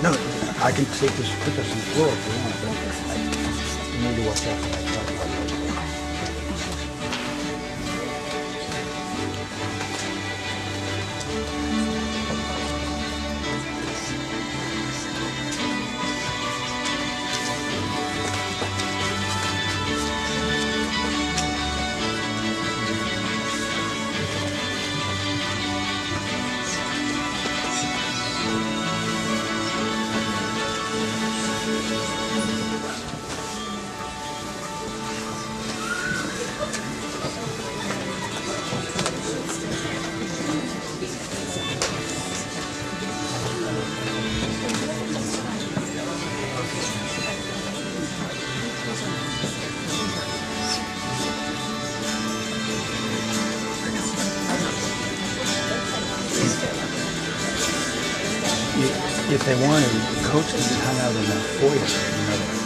No, I can take this, put this on the floor if you want, but you need to watch out for that. If they wanted, the coach can hang out in the foyer, you know.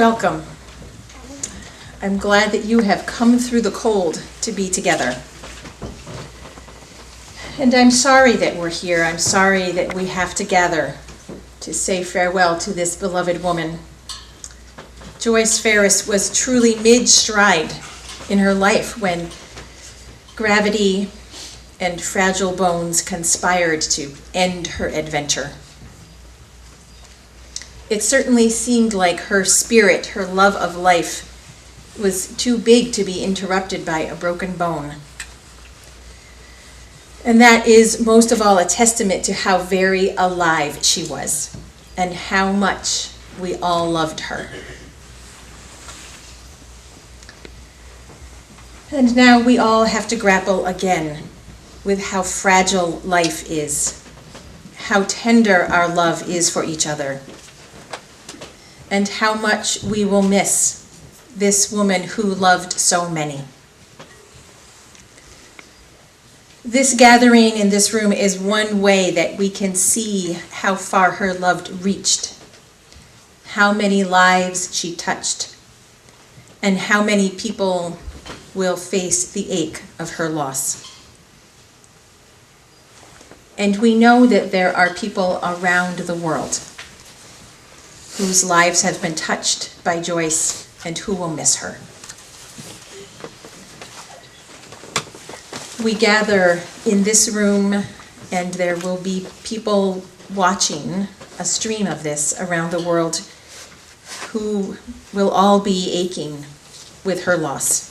Welcome. I'm glad that you have come through the cold to be together. And I'm sorry that we're here. I'm sorry that we have to gather to say farewell to this beloved woman. Joyce Ferris was truly mid-stride in her life when gravity and fragile bones conspired to end her adventure. It certainly seemed like her spirit, her love of life, was too big to be interrupted by a broken bone. And that is most of all a testament to how very alive she was and how much we all loved her. And now we all have to grapple again with how fragile life is, how tender our love is for each other, and how much we will miss this woman who loved so many. This gathering in this room is one way that we can see how far her love reached, how many lives she touched, and how many people will face the ache of her loss. And we know that there are people around the world whose lives have been touched by Joyce and who will miss her. We gather in this room, and there will be people watching a stream of this around the world who will all be aching with her loss.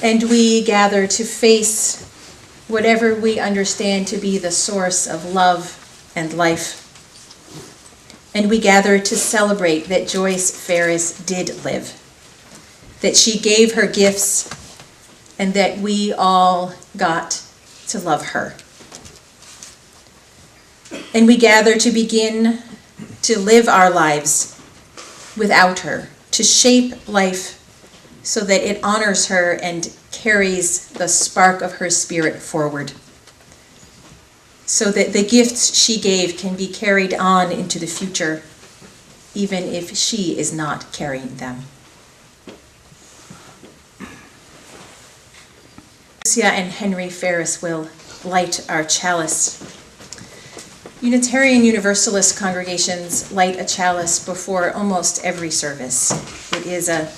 And we gather to face whatever we understand to be the source of love and life. And we gather to celebrate that Joyce Ferris did live, that she gave her gifts, and that we all got to love her. And we gather to begin to live our lives without her, to shape life so that it honors her and carries the spark of her spirit forward, so that the gifts she gave can be carried on into the future, even if she is not carrying them. Lucia and Henry Ferris will light our chalice. Unitarian Universalist congregations light a chalice before almost every service. It is a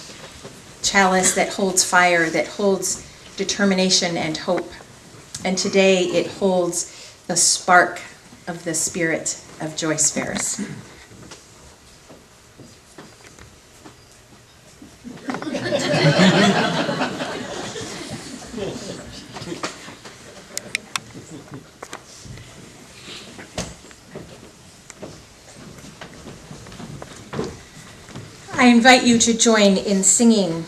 chalice that holds fire, that holds determination and hope. And today it holds the spark of the spirit of Joyce Ferris. I invite you to join in singing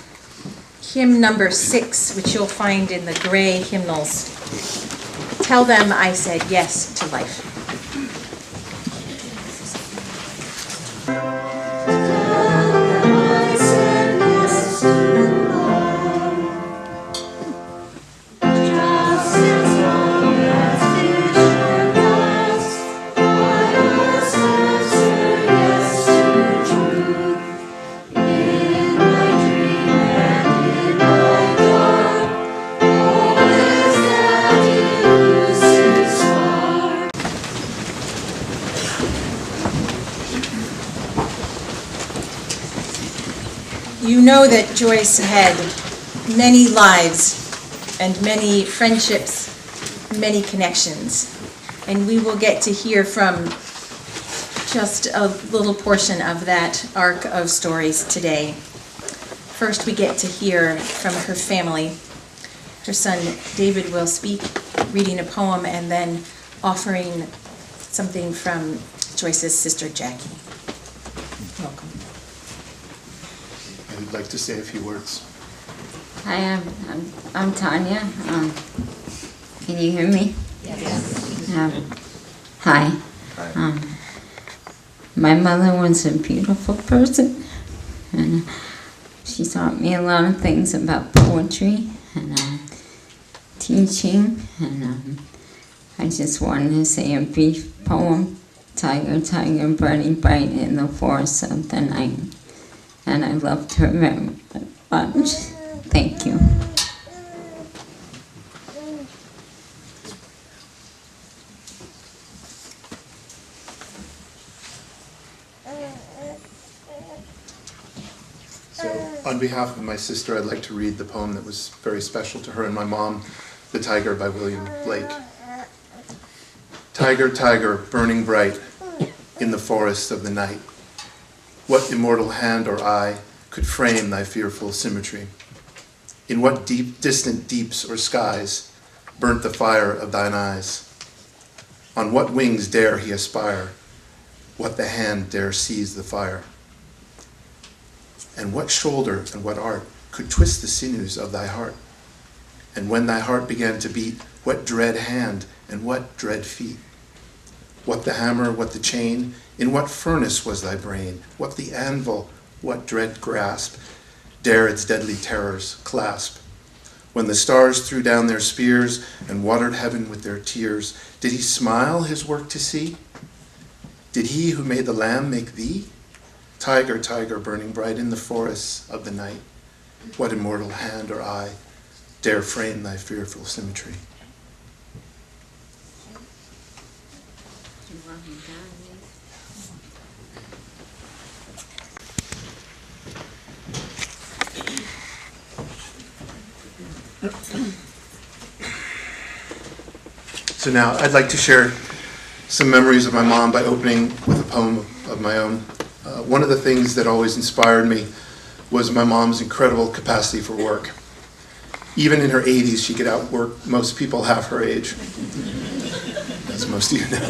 hymn number 6, which you'll find in the gray hymnals. Tell them I said yes to life. You know that Joyce had many lives and many friendships, many connections, and we will get to hear from just a little portion of that arc of stories today. First, we get to hear from her family. Her son David will speak, reading a poem, and then offering something from Joyce's sister Jackie. Welcome. I'd like to say a few words. Hi, I'm Tanya. Can you hear me? Yes. Hi. Hi. My mother was a beautiful person, and she taught me a lot of things about poetry and teaching. And I just wanted to say a brief poem. Tiger, tiger, burning bright in the forest of the night. And I loved her very much. Thank you. So, on behalf of my sister, I'd like to read the poem that was very special to her and my mom, The Tiger by William Blake. Tiger, tiger, burning bright in the forest of the night. What immortal hand or eye could frame thy fearful symmetry? In what deep, distant deeps or skies burnt the fire of thine eyes? On what wings dare he aspire? What the hand dare seize the fire? And what shoulder and what art could twist the sinews of thy heart? And when thy heart began to beat, what dread hand and what dread feet? What the hammer, what the chain? In what furnace was thy brain? What the anvil, what dread grasp? Dare its deadly terrors clasp? When the stars threw down their spears and watered heaven with their tears, did he smile his work to see? Did he who made the lamb make thee? Tiger, tiger, burning bright in the forests of the night, what immortal hand or eye dare frame thy fearful symmetry? So now I'd like to share some memories of my mom by opening with a poem of my own. One of the things that always inspired me was my mom's incredible capacity for work. Even in her 80s, she could outwork most people half her age, as most of you know.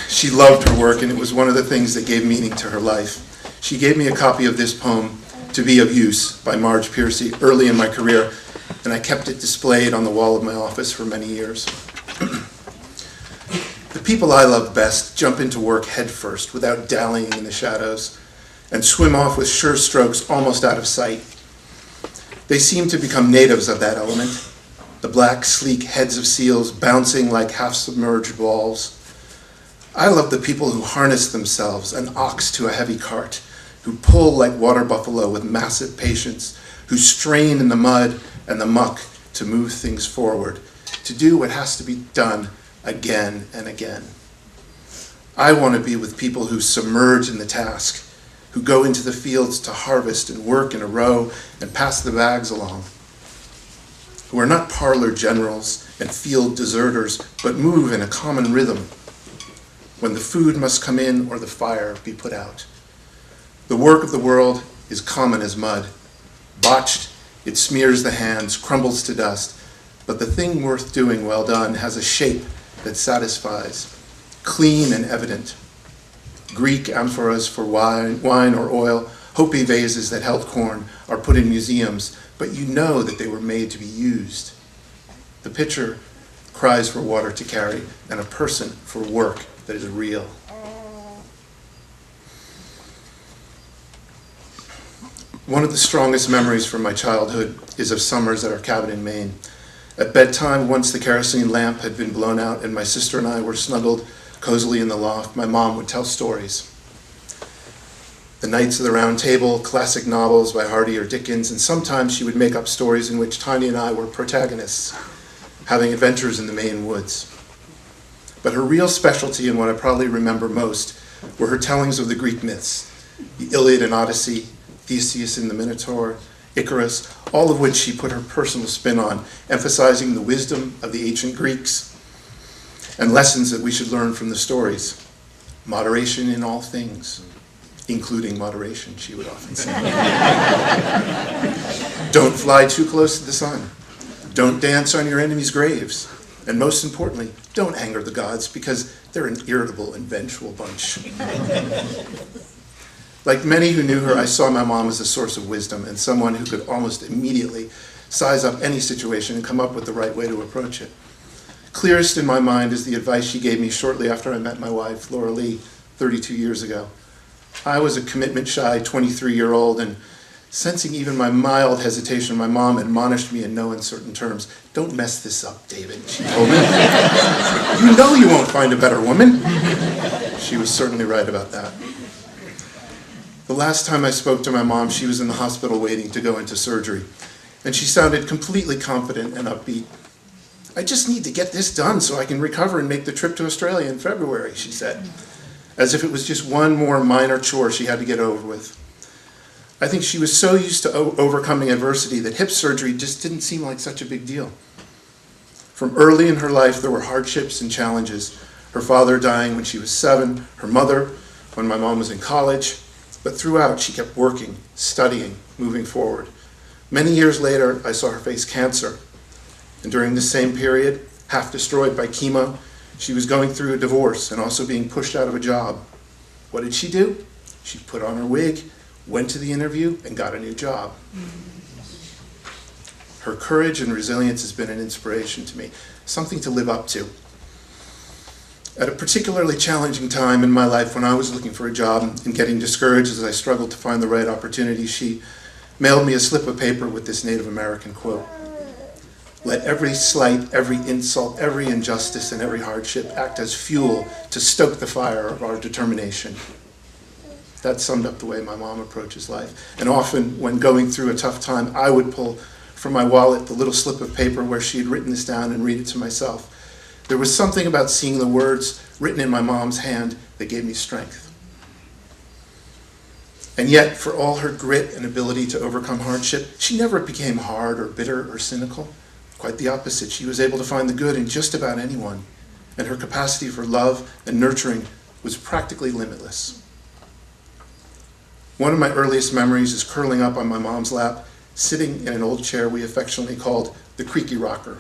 She loved her work, and it was one of the things that gave meaning to her life. She gave me a copy of this poem, To Be of Use, by Marge Piercy, early in my career, and I kept it displayed on the wall of my office for many years. The people I love best jump into work head first, without dallying in the shadows, and swim off with sure strokes almost out of sight. They seem to become natives of that element, the black, sleek heads of seals bouncing like half-submerged balls. I love the people who harness themselves, an ox to a heavy cart, who pull like water buffalo with massive patience, who strain in the mud and the muck to move things forward, to do what has to be done again and again. I want to be with people who submerge in the task, who go into the fields to harvest and work in a row and pass the bags along, who are not parlor generals and field deserters, but move in a common rhythm when the food must come in or the fire be put out. The work of the world is common as mud. Botched, it smears the hands, crumbles to dust, but the thing worth doing well done has a shape that satisfies, clean and evident. Greek amphoras for wine or oil, Hopi vases that held corn are put in museums, but you know that they were made to be used. The pitcher cries for water to carry, and a person for work that is real. One of the strongest memories from my childhood is of summers at our cabin in Maine. At bedtime, once the kerosene lamp had been blown out and my sister and I were snuggled cozily in the loft, my mom would tell stories. The Knights of the Round Table, classic novels by Hardy or Dickens, and sometimes she would make up stories in which Tiny and I were protagonists, having adventures in the Maine woods. But her real specialty, and what I probably remember most, were her tellings of the Greek myths, the Iliad and Odyssey, Theseus and the Minotaur, Icarus, all of which she put her personal spin on, emphasizing the wisdom of the ancient Greeks and lessons that we should learn from the stories. Moderation in all things, including moderation, she would often say. Don't fly too close to the sun. Don't dance on your enemies' graves. And most importantly, don't anger the gods, because they're an irritable and vengeful bunch. Like many who knew her, I saw my mom as a source of wisdom and someone who could almost immediately size up any situation and come up with the right way to approach it. Clearest in my mind is the advice she gave me shortly after I met my wife, Laura Lee, 32 years ago. I was a commitment-shy 23-year-old, and sensing even my mild hesitation, my mom admonished me in no uncertain terms. "Don't mess this up, David," she told me. "You know you won't find a better woman." She was certainly right about that. The last time I spoke to my mom, she was in the hospital waiting to go into surgery, and she sounded completely confident and upbeat. "I just need to get this done so I can recover and make the trip to Australia in February," she said, as if it was just one more minor chore she had to get over with. I think she was so used to overcoming adversity that hip surgery just didn't seem like such a big deal. From early in her life, there were hardships and challenges. Her father dying when she was 7, her mother when my mom was in college, but throughout she kept working, studying, moving forward. Many years later, I saw her face cancer, and during this same period, half destroyed by chemo, she was going through a divorce and also being pushed out of a job. What did she do? She put on her wig, went to the interview, and got a new job. Her courage and resilience has been an inspiration to me, something to live up to. At a particularly challenging time in my life when I was looking for a job and getting discouraged as I struggled to find the right opportunity, she mailed me a slip of paper with this Native American quote: "Let every slight, every insult, every injustice, and every hardship act as fuel to stoke the fire of our determination." That summed up the way my mom approaches life. And often when going through a tough time, I would pull from my wallet the little slip of paper where she had written this down and read it to myself. There was something about seeing the words written in my mom's hand that gave me strength. And yet, for all her grit and ability to overcome hardship, she never became hard or bitter or cynical. Quite the opposite. She was able to find the good in just about anyone, and her capacity for love and nurturing was practically limitless. One of my earliest memories is curling up on my mom's lap, sitting in an old chair we affectionately called the creaky rocker.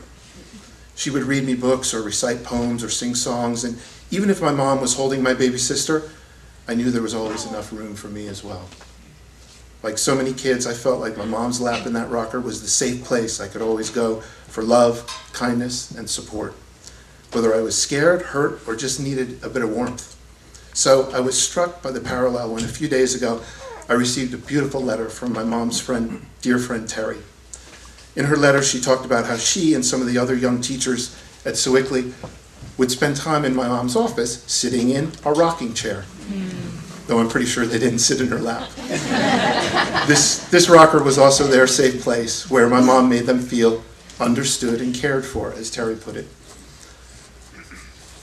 She would read me books or recite poems or sing songs, and even if my mom was holding my baby sister, I knew there was always enough room for me as well. Like so many kids, I felt like my mom's lap in that rocker was the safe place I could always go for love, kindness, and support, whether I was scared, hurt, or just needed a bit of warmth. So I was struck by the parallel when a few days ago I received a beautiful letter from my mom's friend, dear friend Terry. In her letter, she talked about how she and some of the other young teachers at Sewickley would spend time in my mom's office sitting in a rocking chair, though I'm pretty sure they didn't sit in her lap. This rocker was also their safe place where my mom made them feel understood and cared for, as Terry put it.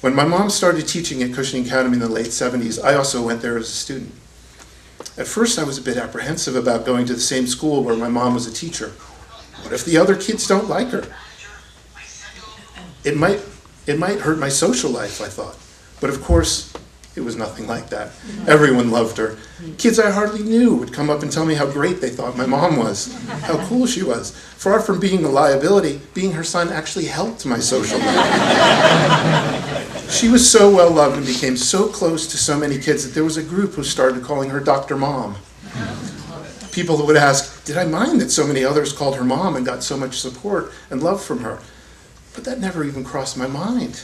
When my mom started teaching at Cushing Academy in the late 70s, I also went there as a student. At first, I was a bit apprehensive about going to the same school where my mom was a teacher. What if the other kids don't like her? It might hurt my social life, I thought. But of course, it was nothing like that. Everyone loved her. Kids I hardly knew would come up and tell me how great they thought my mom was, how cool she was. Far from being a liability, being her son actually helped my social life. She was so well loved and became so close to so many kids that there was a group who started calling her Dr. Mom. People would ask, did I mind that so many others called her mom and got so much support and love from her? But that never even crossed my mind.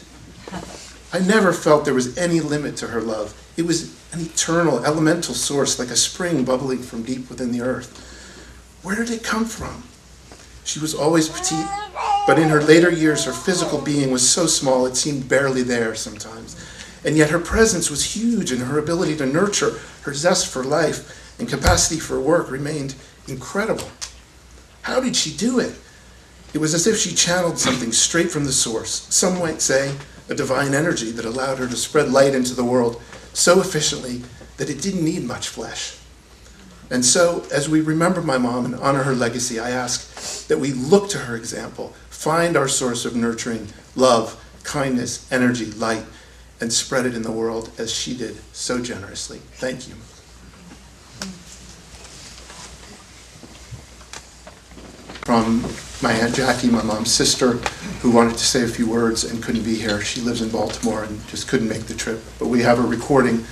I never felt there was any limit to her love. It was an eternal, elemental source, like a spring bubbling from deep within the earth. Where did it come from? She was always petite, but in her later years, her physical being was so small it seemed barely there sometimes. And yet her presence was huge, and her ability to nurture, her zest for life, and capacity for work remained incredible. How did she do it? It was as if she channeled something straight from the source. Some might say a divine energy that allowed her to spread light into the world so efficiently that it didn't need much flesh. And so, as we remember my mom and honor her legacy, I ask that we look to her example, find our source of nurturing love, kindness, energy, light, and spread it in the world as she did so generously. Thank you. From my Aunt Jackie, my mom's sister, who wanted to say a few words and couldn't be here. She lives in Baltimore and just couldn't make the trip. But we have a recording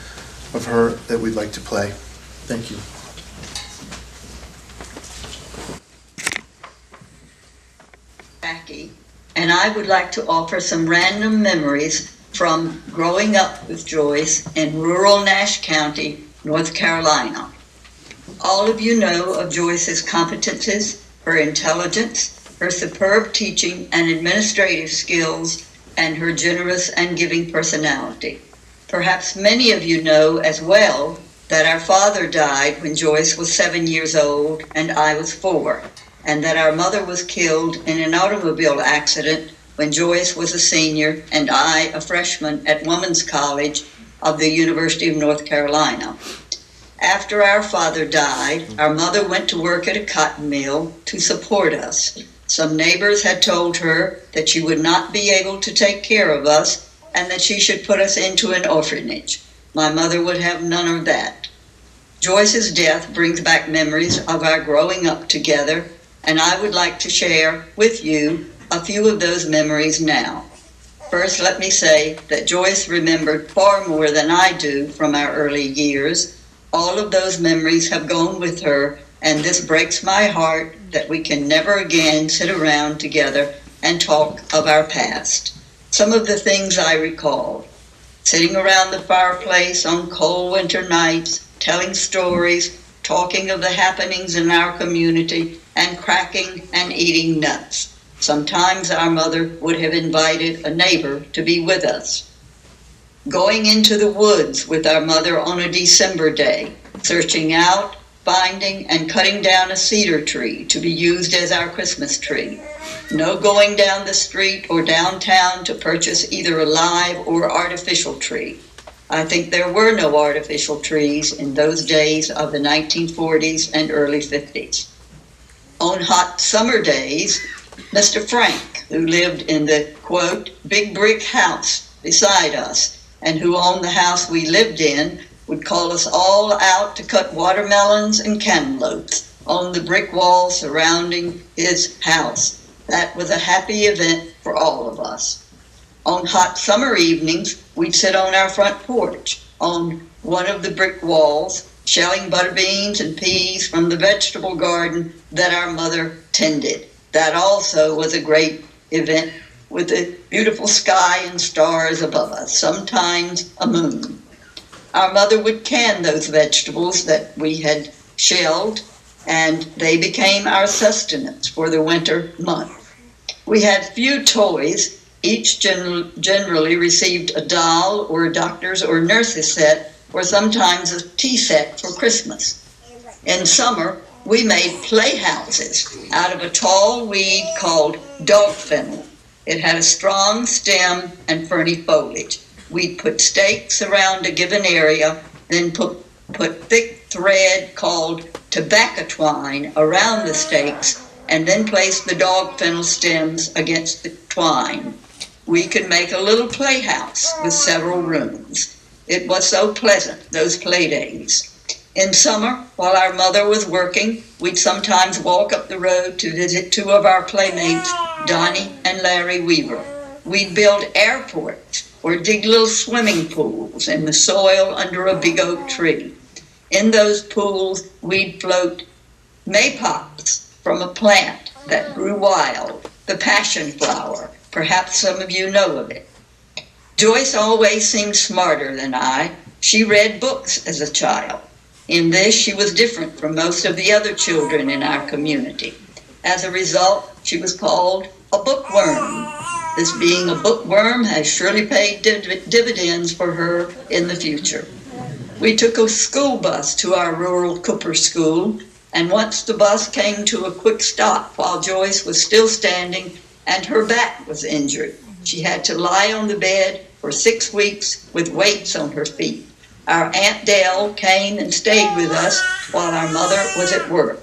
of her that we'd like to play. Thank you. Jackie, and I would like to offer some random memories from growing up with Joyce in rural Nash County, North Carolina. All of you know of Joyce's competences, her intelligence, her superb teaching and administrative skills, and her generous and giving personality. Perhaps many of you know as well that our father died when Joyce was 7 years old and I was 4, and that our mother was killed in an automobile accident when Joyce was a senior and I a freshman at Women's College of the University of North Carolina. After our father died, our mother went to work at a cotton mill to support us. Some neighbors had told her that she would not be able to take care of us and that she should put us into an orphanage. My mother would have none of that. Joyce's death brings back memories of our growing up together, and I would like to share with you a few of those memories now. First, let me say that Joyce remembered far more than I do from our early years. All of those memories have gone with her and this breaks my heart that we can never again sit around together and talk of our past. Some of the things I recall: sitting around the fireplace on cold winter nights, telling stories, talking of the happenings in our community, and cracking and eating nuts. Sometimes our mother would have invited a neighbor to be with us. Going into the woods with our mother on a December day, searching out, finding, and cutting down a cedar tree to be used as our Christmas tree. No going down the street or downtown to purchase either a live or artificial tree. I think there were no artificial trees in those days of the 1940s and early 50s. On hot summer days, Mr. Frank, who lived in the, quote, big brick house beside us, and who owned the house we lived in, would call us all out to cut watermelons and cantaloupes on the brick wall surrounding his house. That was a happy event for all of us. On hot summer evenings, we'd sit on our front porch on one of the brick walls, shelling butter beans and peas from the vegetable garden that our mother tended. That also was a great event, with the beautiful sky and stars above us, sometimes a moon. Our mother would can those vegetables that we had shelled, and they became our sustenance for the winter month. We had few toys. Each generally received a doll or a doctor's or nurse's set, or sometimes a tea set for Christmas. In summer, we made playhouses out of a tall weed called dog fennel. It had a strong stem and ferny foliage. We'd put stakes around a given area, then put thick thread called tobacco twine around the stakes, and then place the dog fennel stems against the twine. We could make a little playhouse with several rooms. It was so pleasant, those play days. In summer, while our mother was working, we'd sometimes walk up the road to visit two of our playmates, Donnie and Larry Weaver. We'd build airports or dig little swimming pools in the soil under a big oak tree. In those pools, we'd float maypops from a plant that grew wild, the passion flower. Perhaps some of you know of it. Joyce always seemed smarter than I. She read books as a child. In this, she was different from most of the other children in our community. As a result, she was called a bookworm. This being a bookworm has surely paid dividends for her in the future. We took a school bus to our rural Cooper school, and once the bus came to a quick stop while Joyce was still standing and her back was injured. She had to lie on the bed for 6 weeks with weights on her feet. Our Aunt Dale came and stayed with us while our mother was at work.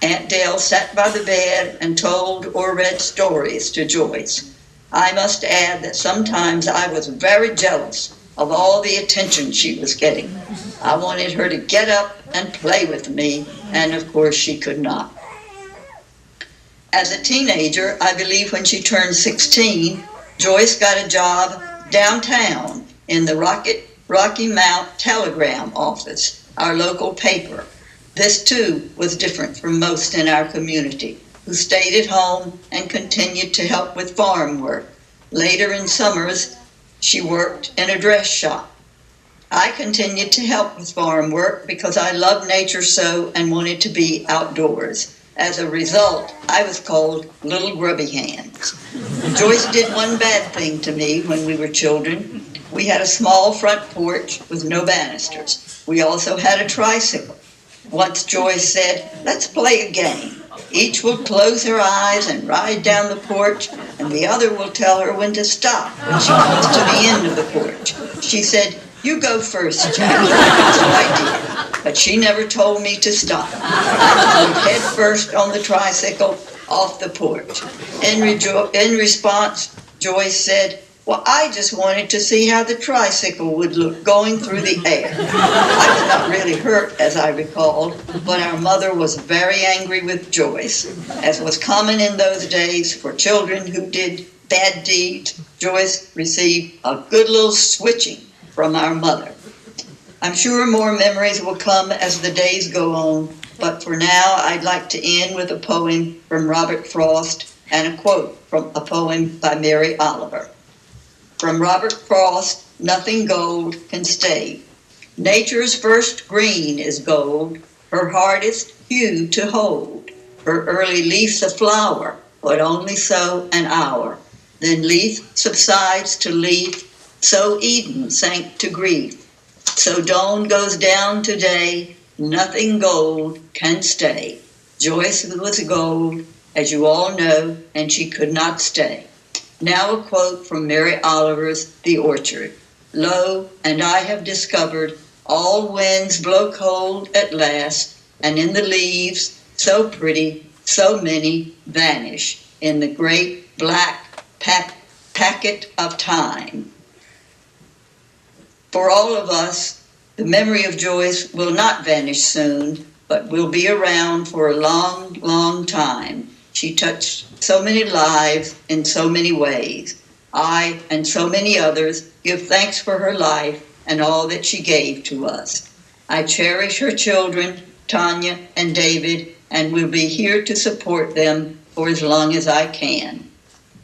Aunt Dale sat by the bed and told or read stories to Joyce. I must add that sometimes I was very jealous of all the attention she was getting. I wanted her to get up and play with me, and of course she could not. As a teenager, I believe when she turned 16, Joyce got a job downtown in the Rocky Mount Telegram office, our local paper. This too was different from most in our community, who stayed at home and continued to help with farm work. Later in summers, she worked in a dress shop. I continued to help with farm work because I loved nature so and wanted to be outdoors. As a result, I was called Little Grubby Hands. Joyce did one bad thing to me when we were children. We had a small front porch with no banisters. We also had a tricycle. Once Joyce said, "Let's play a game. Each will close her eyes and ride down the porch, and the other will tell her when to stop when she comes to the end of the porch." She said, "You go first, Jack." So I did, but she never told me to stop. I went head first on the tricycle off the porch. In response, Joyce said, "Well, I just wanted to see how the tricycle would look going through the air." I was not really hurt, as I recalled, but our mother was very angry with Joyce. As was common in those days for children who did bad deeds, Joyce received a good little switching from our mother. I'm sure more memories will come as the days go on, But for now, I'd like to end with a poem from Robert Frost and a quote from a poem by Mary Oliver. From Robert Frost, nothing gold can stay. Nature's first green is gold, her hardest hue to hold. Her early leaf's a flower, but only so an hour. Then leaf subsides to leaf, so Eden sank to grief. So dawn goes down today, nothing gold can stay. Joyce was gold, as you all know, and she could not stay. Now a quote from Mary Oliver's The Orchard. Lo, and I have discovered all winds blow cold at last, and in the leaves, so pretty, so many, vanish in the great black packet of time. For all of us, the memory of Joyce will not vanish soon, but will be around for a long, long time. She touched so many lives in so many ways. I and so many others give thanks for her life and all that she gave to us. I cherish her children, Tanya and David, and will be here to support them for as long as I can.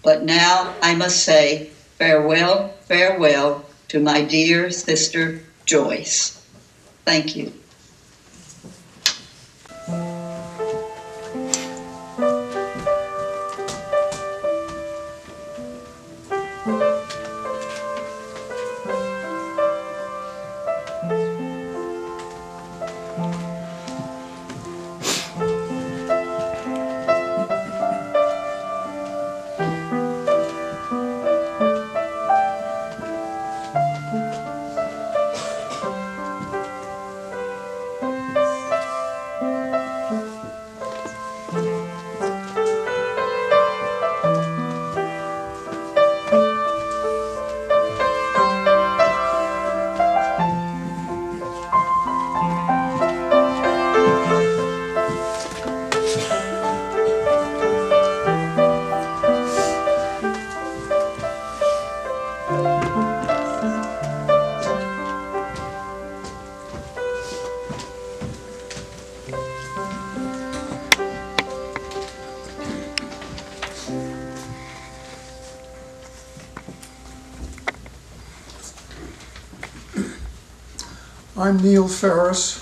But now I must say farewell, farewell to my dear sister Joyce. Thank you. I'm Neil Ferris,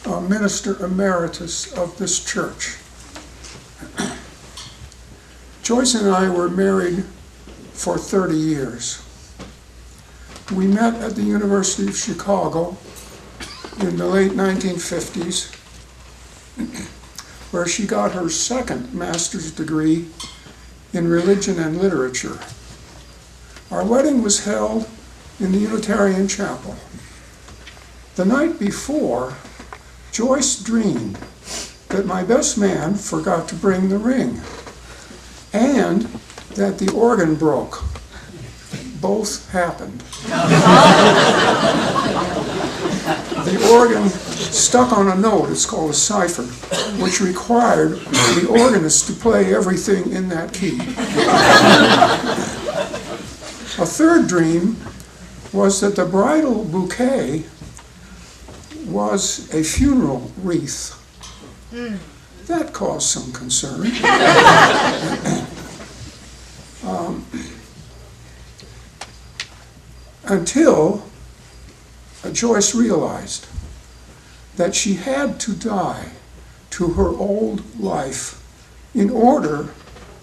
a minister emeritus of this church. Joyce and I were married for 30 years. We met at the University of Chicago in the late 1950s, where she got her second master's degree in religion and literature. Our wedding was held in the Unitarian Chapel. The night before, Joyce dreamed that my best man forgot to bring the ring and that the organ broke. Both happened. The organ stuck on a note, it's called a cipher, which required the organist to play everything in that key. A third dream was that the bridal bouquet was a funeral wreath. That caused some concern. Until Joyce realized that she had to die to her old life in order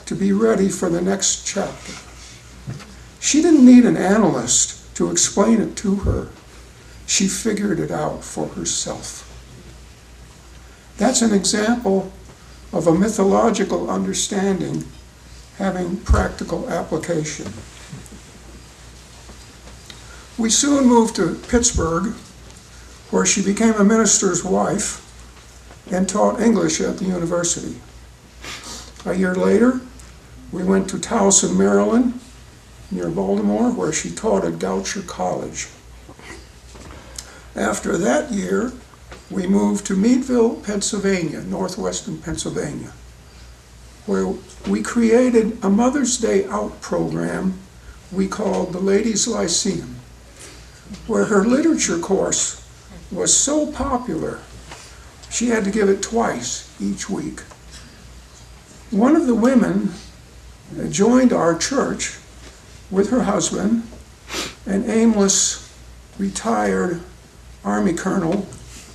to be ready for the next chapter. She didn't need an analyst to explain it to her. She figured it out for herself. That's an example of a mythological understanding having practical application. We soon moved to Pittsburgh, where she became a minister's wife and taught English at the university. A year later, we went to Towson, Maryland, near Baltimore, where she taught at Goucher College. After that year, we moved to Meadville, Pennsylvania, northwestern Pennsylvania, where we created a Mother's Day Out program we called the Ladies' Lyceum, where her literature course was so popular She had to give it twice each week. One of the women joined our church with her husband, an aimless, retired Army colonel,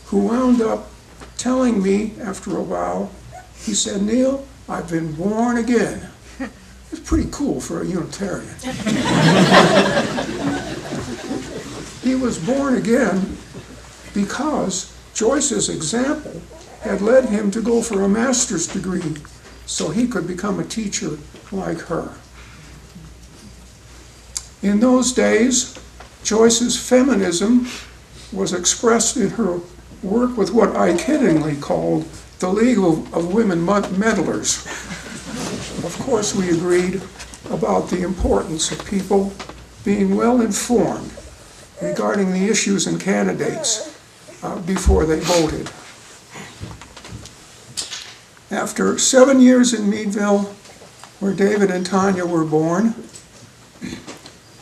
who wound up telling me after a while, he said, "Neil, I've been born again." It's pretty cool for a Unitarian. He was born again because Joyce's example had led him to go for a master's degree so he could become a teacher like her. In those days, Joyce's feminism was expressed in her work with what I kiddingly called the League of Women Meddlers. Of course, we agreed about the importance of people being well informed regarding the issues and candidates before they voted. After 7 years in Meadville, where David and Tanya were born,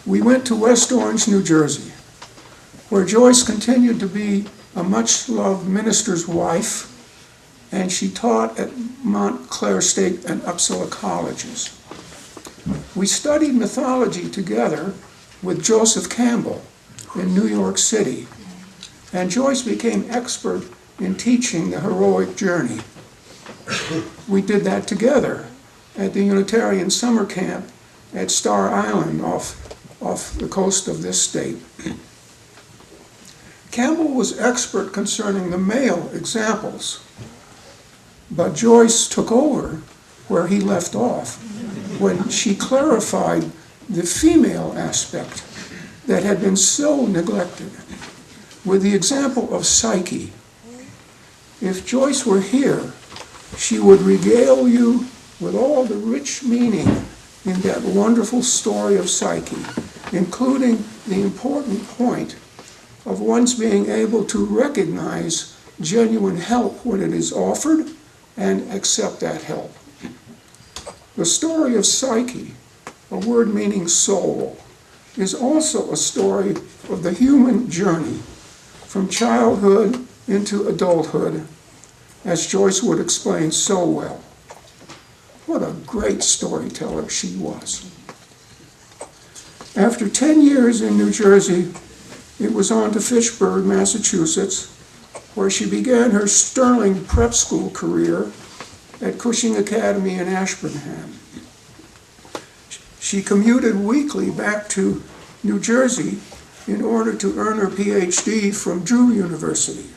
we went to West Orange, New Jersey, where Joyce continued to be a much-loved minister's wife, and she taught at Montclair State and Uppsala colleges. We studied mythology together with Joseph Campbell in New York City, and Joyce became expert in teaching the heroic journey. We did that together at the Unitarian summer camp at Star Island off the coast of this state. Campbell was expert concerning the male examples, but Joyce took over where he left off when she clarified the female aspect that had been so neglected with the example of Psyche. If Joyce were here, she would regale you with all the rich meaning in that wonderful story of Psyche, including the important point of one's being able to recognize genuine help when it is offered and accept that help. The story of Psyche, a word meaning soul, is also a story of the human journey from childhood into adulthood, as Joyce would explain so well. What a great storyteller she was. After 10 years in New Jersey, it was on to Fitchburg, Massachusetts, where she began her sterling prep school career at Cushing Academy in Ashburnham. She commuted weekly back to New Jersey in order to earn her PhD from Drew University.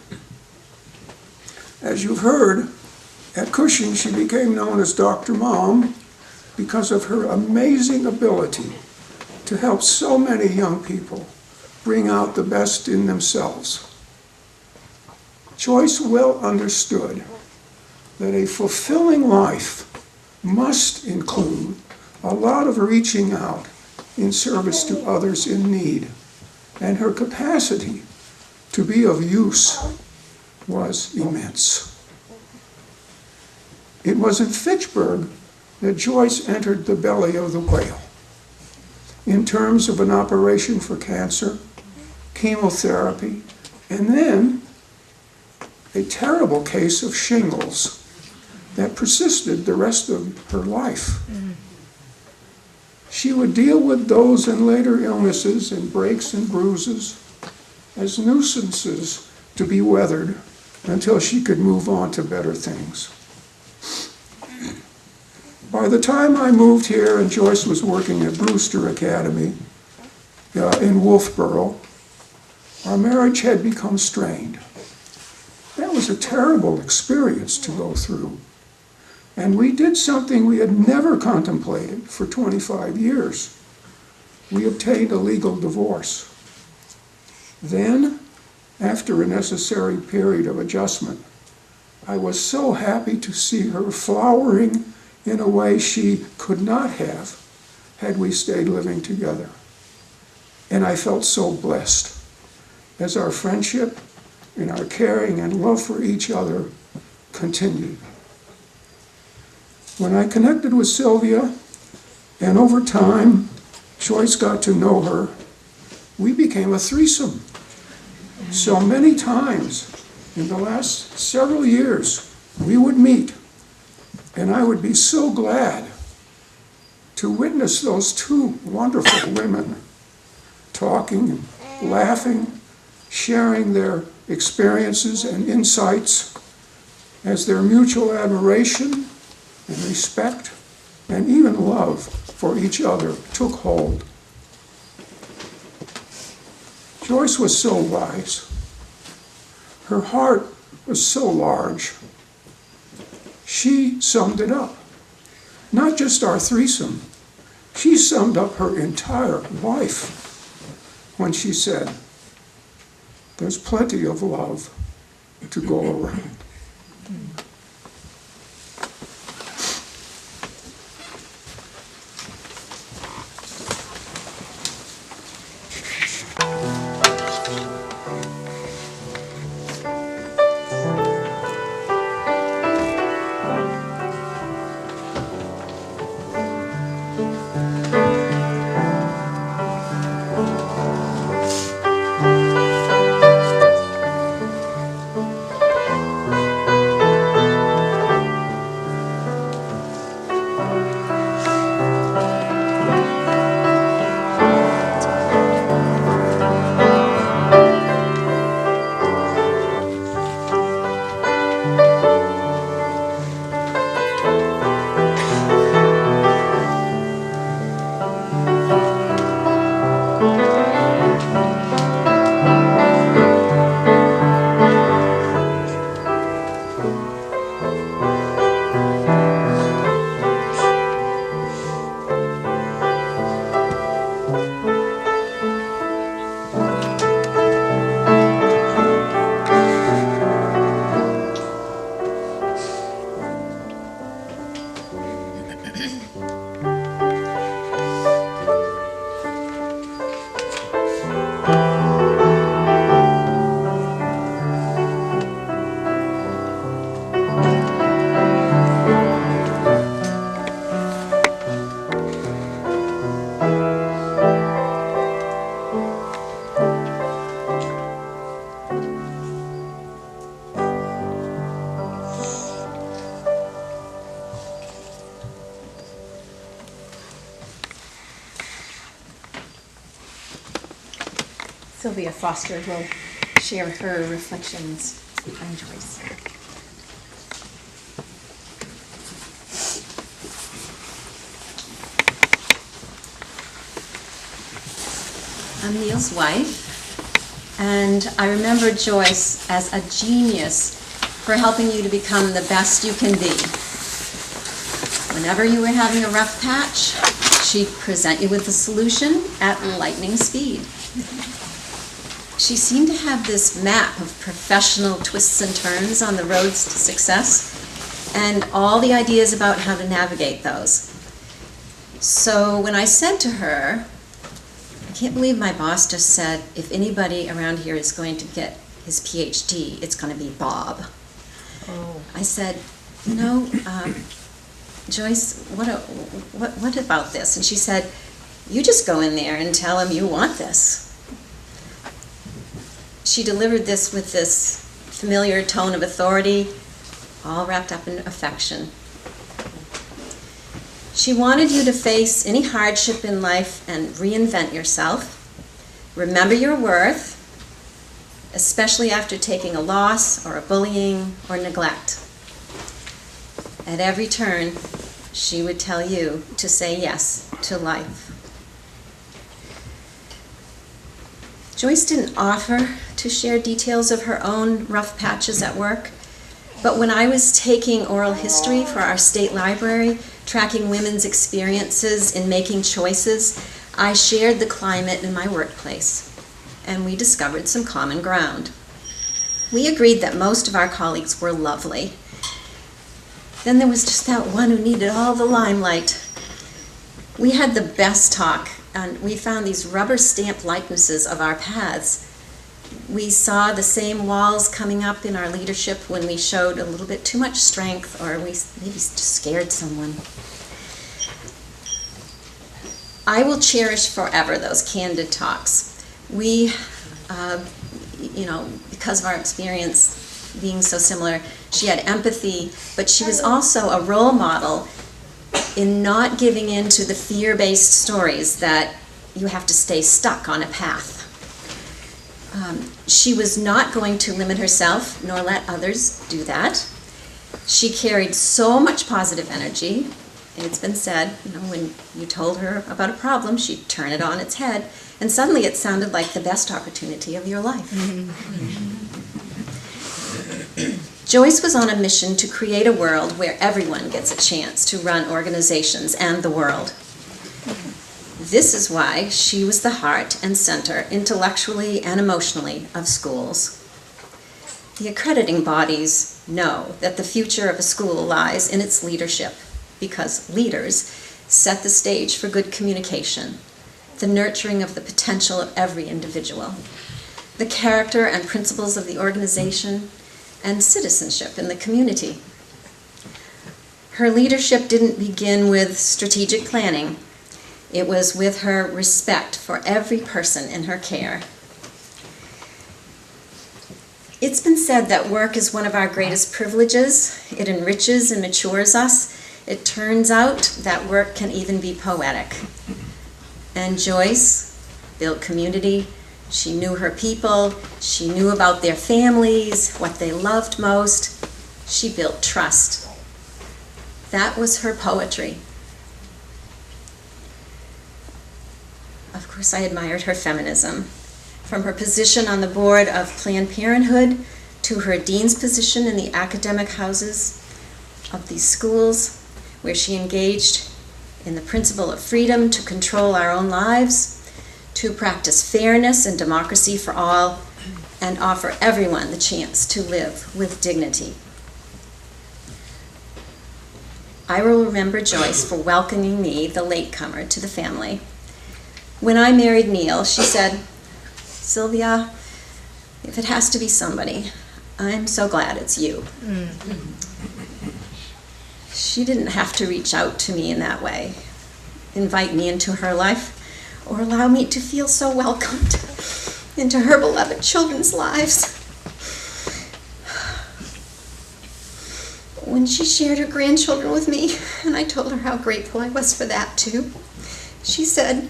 As you've heard, at Cushing she became known as Dr. Mom because of her amazing ability to help so many young people bring out the best in themselves. Joyce well understood that a fulfilling life must include a lot of reaching out in service to others in need, and her capacity to be of use was immense. It was in Fitchburg that Joyce entered the belly of the whale in terms of an operation for cancer, chemotherapy, and then a terrible case of shingles that persisted the rest of her life. She would deal with those and later illnesses and breaks and bruises as nuisances to be weathered until she could move on to better things. By the time I moved here and Joyce was working at Brewster Academy in Wolfboro, our marriage had become strained. That was a terrible experience to go through. And we did something we had never contemplated for 25 years. We obtained a legal divorce. Then, after a necessary period of adjustment, I was so happy to see her flowering in a way she could not have had we stayed living together. And I felt so blessed as our friendship and our caring and love for each other continued. When I connected with Sylvia, and over time, Joyce got to know her, we became a threesome. So many times, in the last several years, we would meet, and I would be so glad to witness those two wonderful women talking and laughing, sharing their experiences and insights as their mutual admiration and respect and even love for each other took hold. Joyce was so wise. Her heart was so large. She summed it up. Not just our threesome. She summed up her entire life when she said, there's plenty of love to go around. Sylvia Foster will share her reflections on Joyce. I'm Neil's wife, and I remember Joyce as a genius for helping you to become the best you can be. Whenever you were having a rough patch, she'd present you with a solution at lightning speed. She seemed to have this map of professional twists and turns on the roads to success, and all the ideas about how to navigate those. So when I said to her, I can't believe my boss just said, if anybody around here is going to get his PhD, it's going to be Bob. Oh. I said, you know, Joyce, what about this? And she said, you just go in there and tell him you want this. She delivered this with this familiar tone of authority, all wrapped up in affection. She wanted you to face any hardship in life and reinvent yourself. Remember your worth, especially after taking a loss or a bullying or neglect. At every turn, she would tell you to say yes to life. Joyce didn't offer to share details of her own rough patches at work, but when I was taking oral history for our state library, tracking women's experiences in making choices, I shared the climate in my workplace, and we discovered some common ground. We agreed that most of our colleagues were lovely. Then there was just that one who needed all the limelight. We had the best talk, and we found these rubber-stamped likenesses of our paths. We saw the same walls coming up in our leadership when we showed a little bit too much strength, or we maybe just scared someone. I will cherish forever those candid talks. We, because of our experience, being so similar. She had empathy, but she was also a role model in not giving in to the fear-based stories that you have to stay stuck on a path. She was not going to limit herself nor let others do that. She carried so much positive energy. It's been said, when you told her about a problem, she'd turn it on its head, and suddenly it sounded like the best opportunity of your life. Joyce was on a mission to create a world where everyone gets a chance to run organizations and the world. This is why she was the heart and center, intellectually and emotionally, of schools. The accrediting bodies know that the future of a school lies in its leadership, because leaders set the stage for good communication, the nurturing of the potential of every individual, the character and principles of the organization, and citizenship in the community. Her leadership didn't begin with strategic planning. It was with her respect for every person in her care. It's been said that work is one of our greatest privileges. It enriches and matures us. It turns out that work can even be poetic. And Joyce built community. She knew her people. She knew about their families, what they loved most. She built trust. That was her poetry. Of course, I admired her feminism. From her position on the board of Planned Parenthood to her dean's position in the academic houses of these schools, where she engaged in the principle of freedom to control our own lives, to practice fairness and democracy for all, and offer everyone the chance to live with dignity. I will remember Joyce for welcoming me, the latecomer, to the family. When I married Neil, she said, "Sylvia, if it has to be somebody, I'm so glad it's you." She didn't have to reach out to me in that way, invite me into her life, or allow me to feel so welcomed into her beloved children's lives. When she shared her grandchildren with me, and I told her how grateful I was for that too, she said,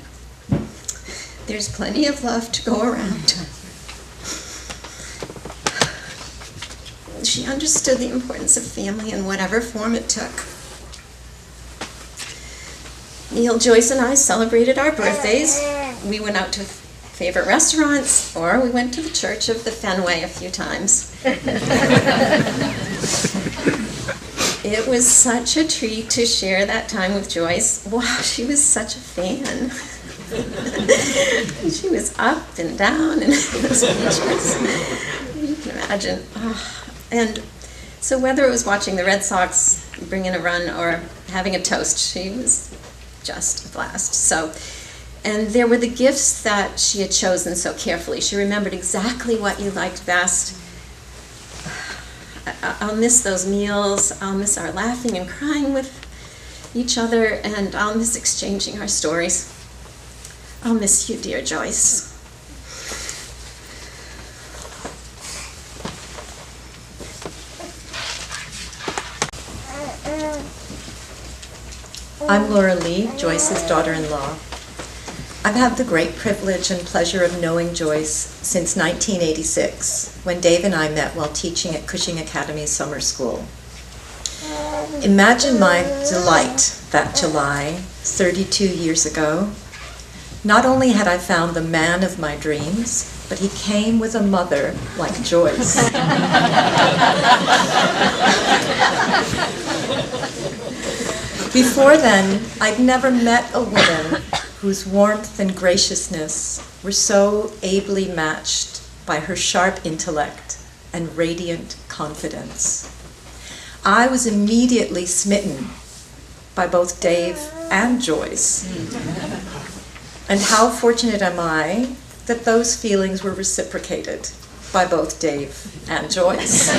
"There's plenty of love to go around." She understood the importance of family in whatever form it took. Neil, Joyce, and I celebrated our birthdays. We went out to favorite restaurants, or we went to the Church of the Fenway a few times. It was such a treat to share that time with Joyce. Wow, she was such a fan. She was up and down and speechless. You can imagine. And so whether it was watching the Red Sox bring in a run or having a toast, she was just a blast. And there were the gifts that she had chosen so carefully. She remembered exactly what you liked best. I'll miss those meals. I'll miss our laughing and crying with each other, and I'll miss exchanging our stories. I'll miss you, dear Joyce. I'm Laura Lee, Joyce's daughter-in-law. I've had the great privilege and pleasure of knowing Joyce since 1986, when Dave and I met while teaching at Cushing Academy Summer School. Imagine my delight that July, 32 years ago. Not only had I found the man of my dreams, but he came with a mother like Joyce. Before then, I'd never met a woman whose warmth and graciousness were so ably matched by her sharp intellect and radiant confidence. I was immediately smitten by both Dave and Joyce. And how fortunate am I that those feelings were reciprocated by both Dave and Joyce.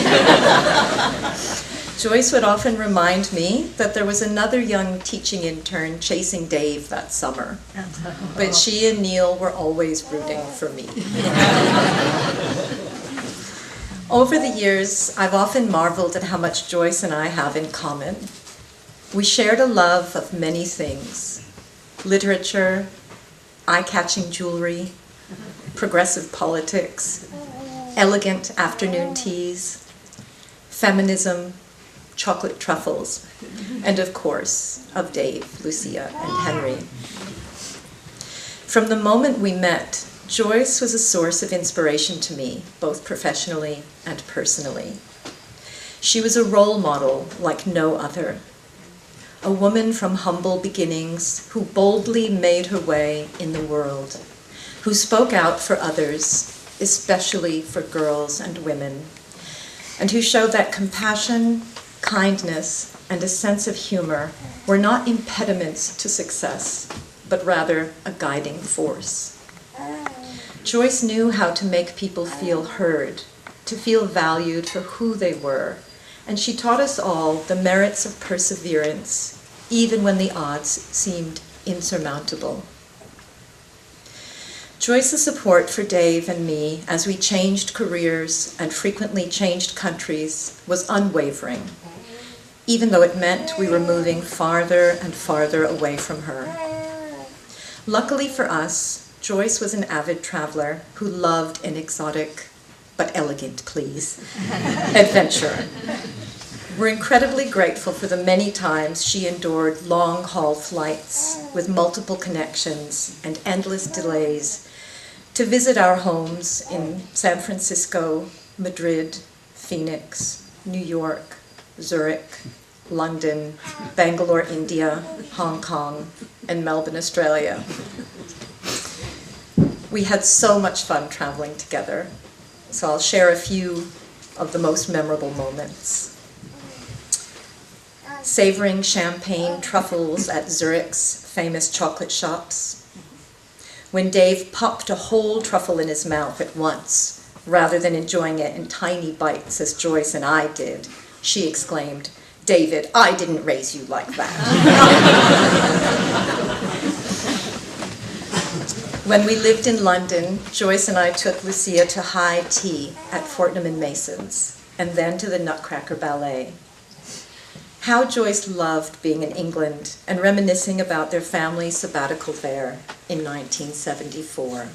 Joyce would often remind me that there was another young teaching intern chasing Dave that summer, but she and Neil were always rooting for me. Over the years, I've often marveled at how much Joyce and I have in common. We shared a love of many things: literature, eye-catching jewelry, progressive politics, elegant afternoon teas, feminism, chocolate truffles, and of course, of Dave, Lucia, and Henry. From the moment we met, Joyce was a source of inspiration to me, both professionally and personally. She was a role model like no other. A woman from humble beginnings who boldly made her way in the world, who spoke out for others, especially for girls and women, and who showed that compassion, kindness, and a sense of humor were not impediments to success, but rather a guiding force. Joyce knew how to make people feel heard, to feel valued for who they were, and she taught us all the merits of perseverance, even when the odds seemed insurmountable. Joyce's support for Dave and me as we changed careers and frequently changed countries was unwavering, even though it meant we were moving farther and farther away from her. Luckily for us, Joyce was an avid traveler who loved an exotic, but elegant, please, adventure. We're incredibly grateful for the many times she endured long-haul flights with multiple connections and endless delays to visit our homes in San Francisco, Madrid, Phoenix, New York, Zurich, London, Bangalore, India, Hong Kong, and Melbourne, Australia. We had so much fun traveling together, so I'll share a few of the most memorable moments. Savoring champagne truffles at Zurich's famous chocolate shops. When Dave popped a whole truffle in his mouth at once, rather than enjoying it in tiny bites as Joyce and I did, she exclaimed, "David, I didn't raise you like that." When we lived in London, Joyce and I took Lucia to high tea at Fortnum and Mason's, and then to the Nutcracker Ballet. How Joyce loved being in England and reminiscing about their family sabbatical there in 1974.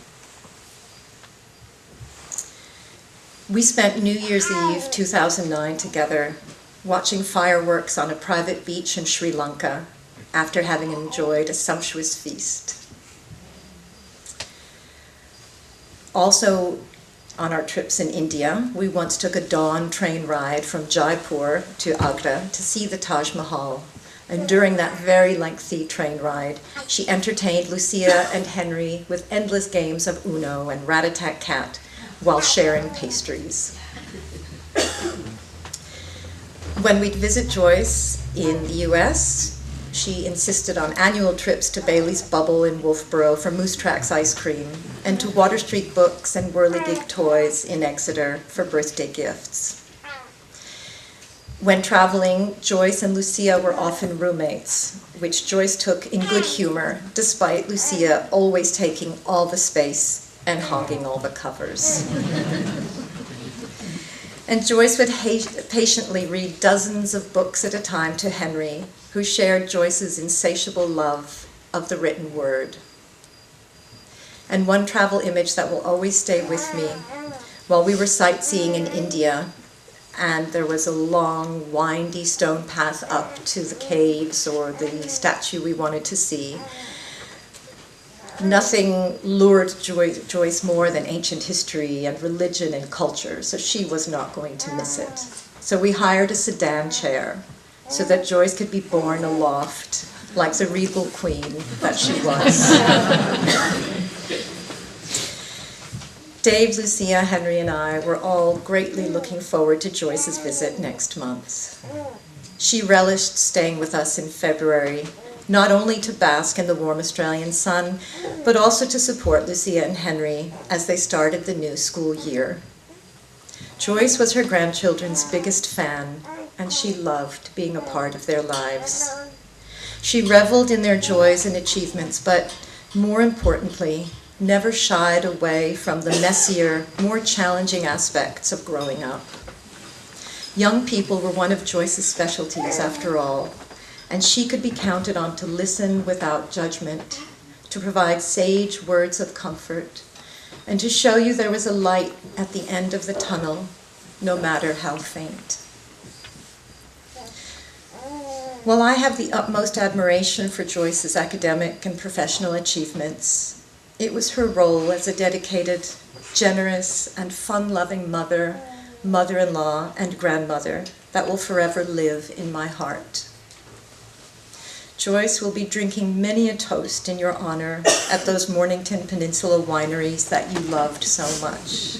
We spent New Year's Eve 2009 together, watching fireworks on a private beach in Sri Lanka after having enjoyed a sumptuous feast. Also, on our trips in India, we once took a dawn train ride from Jaipur to Agra to see the Taj Mahal. And during that very lengthy train ride, she entertained Lucia and Henry with endless games of Uno and rat-a-tat-tat while sharing pastries. When we'd visit Joyce in the US, she insisted on annual trips to Bailey's Bubble in Wolfboro for Moose Tracks ice cream, and to Water Street Books and Whirligig Toys in Exeter for birthday gifts. When traveling, Joyce and Lucia were often roommates, which Joyce took in good humor, despite Lucia always taking all the space and hogging all the covers. And Joyce would patiently read dozens of books at a time to Henry, who shared Joyce's insatiable love of the written word. And one travel image that will always stay with me, while we were sightseeing in India, and there was a long, windy stone path up to the caves or the statue we wanted to see. Nothing lured Joyce more than ancient history and religion and culture, so she was not going to miss it. So we hired a sedan chair so that Joyce could be borne aloft like the regal queen that she was. Dave, Lucia, Henry, and I were all greatly looking forward to Joyce's visit next month. She relished staying with us in February, not only to bask in the warm Australian sun, but also to support Lucia and Henry as they started the new school year. Joyce was her grandchildren's biggest fan, and she loved being a part of their lives. She reveled in their joys and achievements, but more importantly, never shied away from the messier, more challenging aspects of growing up. Young people were one of Joyce's specialties, after all, and she could be counted on to listen without judgment, to provide sage words of comfort, and to show you there was a light at the end of the tunnel, no matter how faint. While I have the utmost admiration for Joyce's academic and professional achievements, it was her role as a dedicated, generous, and fun-loving mother, mother-in-law, and grandmother that will forever live in my heart. Joyce will be drinking many a toast in your honor at those Mornington Peninsula wineries that you loved so much.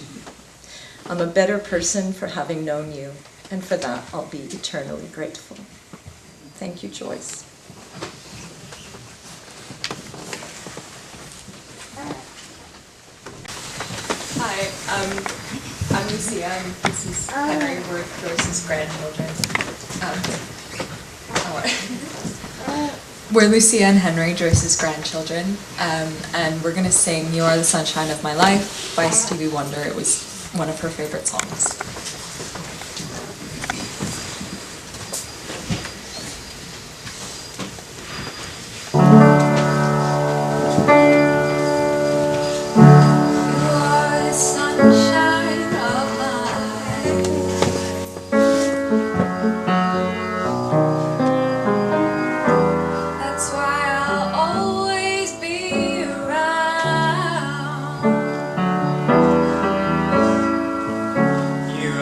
I'm a better person for having known you, and for that I'll be eternally grateful. Thank you, Joyce. Hi, I'm Lucia, and this is Henry. We're Joyce's grandchildren. We're Lucia and Henry, Joyce's grandchildren, and we're going to sing "You Are the Sunshine of My Life" by Stevie Wonder. It was one of her favorite songs. You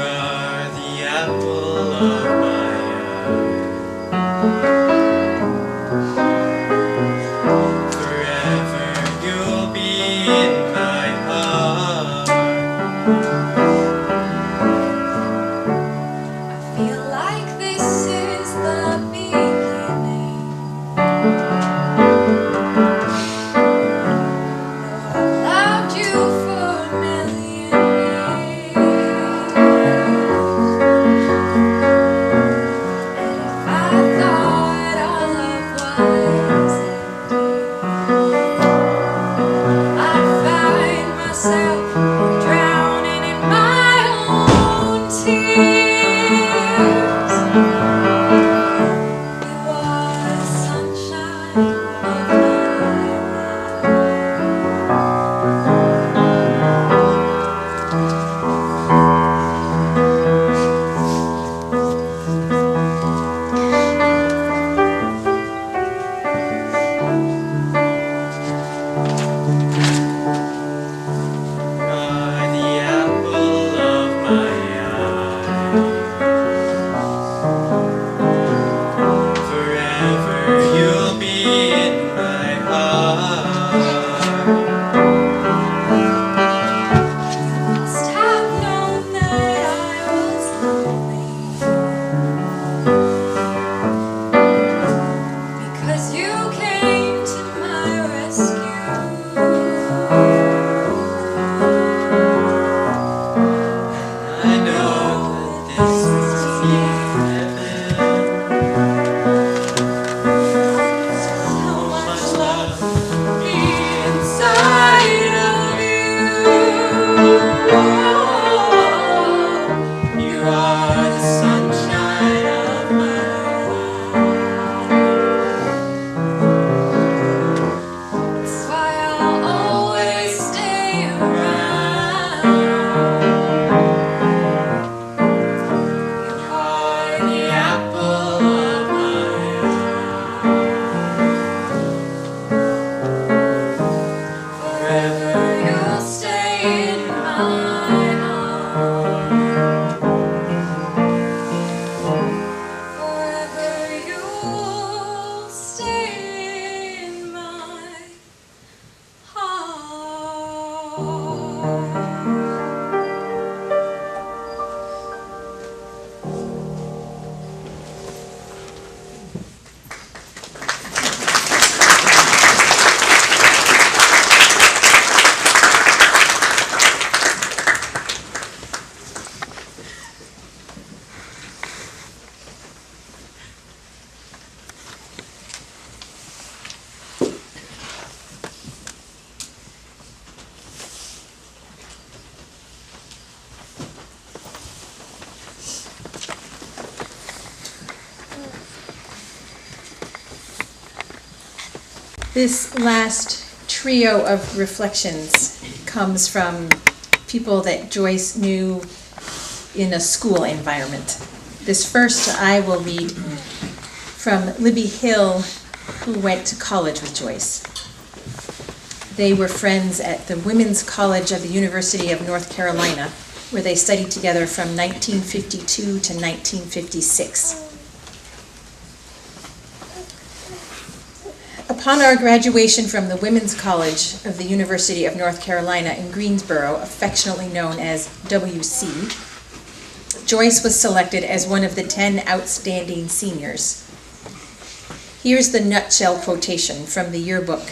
This last trio of reflections comes from people that Joyce knew in a school environment. This first I will read from Libby Hill, who went to college with Joyce. They were friends at the Women's College of the University of North Carolina, where they studied together from 1952 to 1956. Upon our graduation from the Women's College of the University of North Carolina in Greensboro, affectionately known as WC, Joyce was selected as one of the 10 outstanding seniors. Here's the nutshell quotation from the yearbook,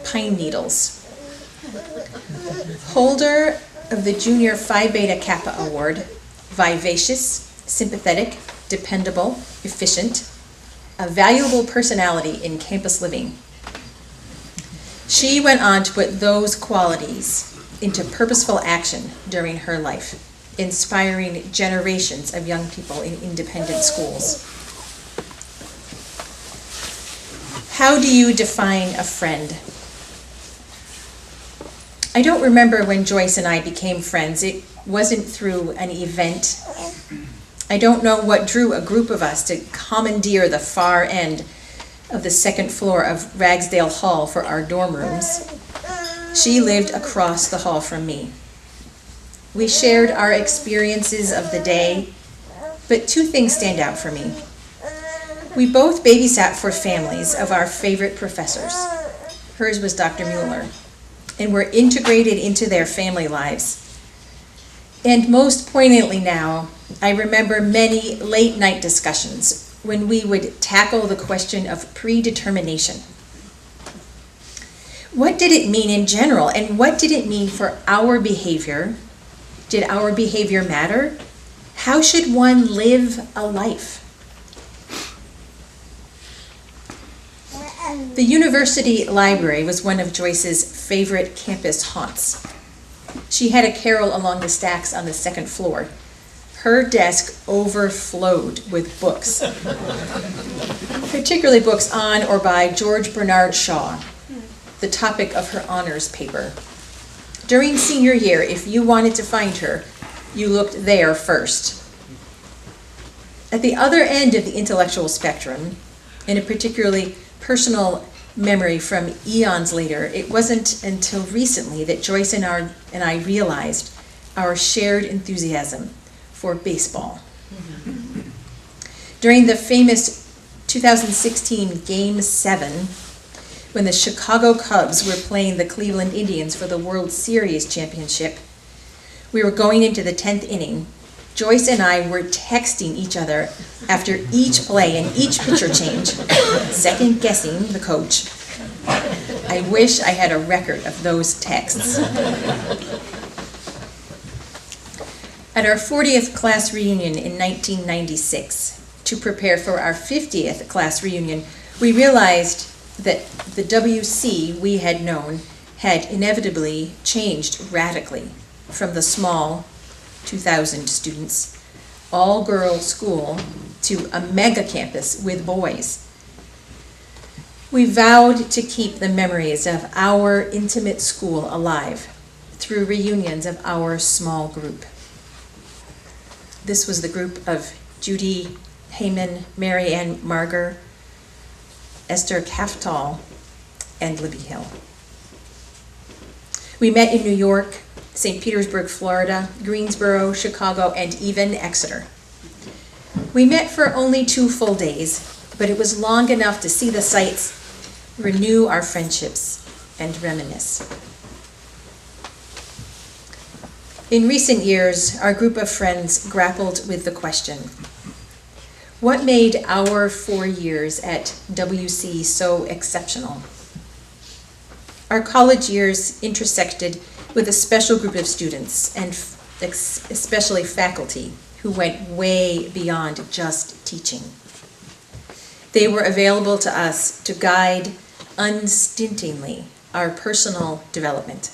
Pine Needles. Holder of the Junior Phi Beta Kappa Award, vivacious, sympathetic, dependable, efficient, a valuable personality in campus living. She went on to put those qualities into purposeful action during her life, inspiring generations of young people in independent schools. How do you define a friend? I don't remember when Joyce and I became friends. It wasn't through an event. I don't know what drew a group of us to commandeer the far end of the second floor of Ragsdale Hall for our dorm rooms. She lived across the hall from me. We shared our experiences of the day, but two things stand out for me. We both babysat for families of our favorite professors. Hers was Dr. Mueller, and were integrated into their family lives. And most poignantly now, I remember many late night discussions when we would tackle the question of predetermination. What did it mean in general, and what did it mean for our behavior? Did our behavior matter? How should one live a life? The university library was one of Joyce's favorite campus haunts. She had a carrel along the stacks on the second floor. Her desk overflowed with books, particularly books on or by George Bernard Shaw, the topic of her honors paper. During senior year, if you wanted to find her, you looked there first. At the other end of the intellectual spectrum, in a particularly personal memory from eons later, it wasn't until recently that Joyce and I realized our shared enthusiasm for baseball. During the famous 2016 Game 7, when the Chicago Cubs were playing the Cleveland Indians for the World Series championship, we were going into the 10th inning. Joyce and I were texting each other after each play and each pitcher change, second guessing the coach. I wish I had a record of those texts. At our 40th class reunion in 1996, to prepare for our 50th class reunion, we realized that the WC we had known had inevitably changed radically from the small 2,000 students, all-girls school to a mega campus with boys. We vowed to keep the memories of our intimate school alive through reunions of our small group. This was the group of Judy Heyman, Mary Ann Marger, Esther Kaftal, and Libby Hill. We met in New York, St. Petersburg, Florida, Greensboro, Chicago, and even Exeter. We met for only 2 full days, but it was long enough to see the sights, renew our friendships, and reminisce. In recent years, our group of friends grappled with the question, what made our 4 years at WC so exceptional? Our college years intersected with a special group of students, and especially faculty, who went way beyond just teaching. They were available to us to guide unstintingly our personal development.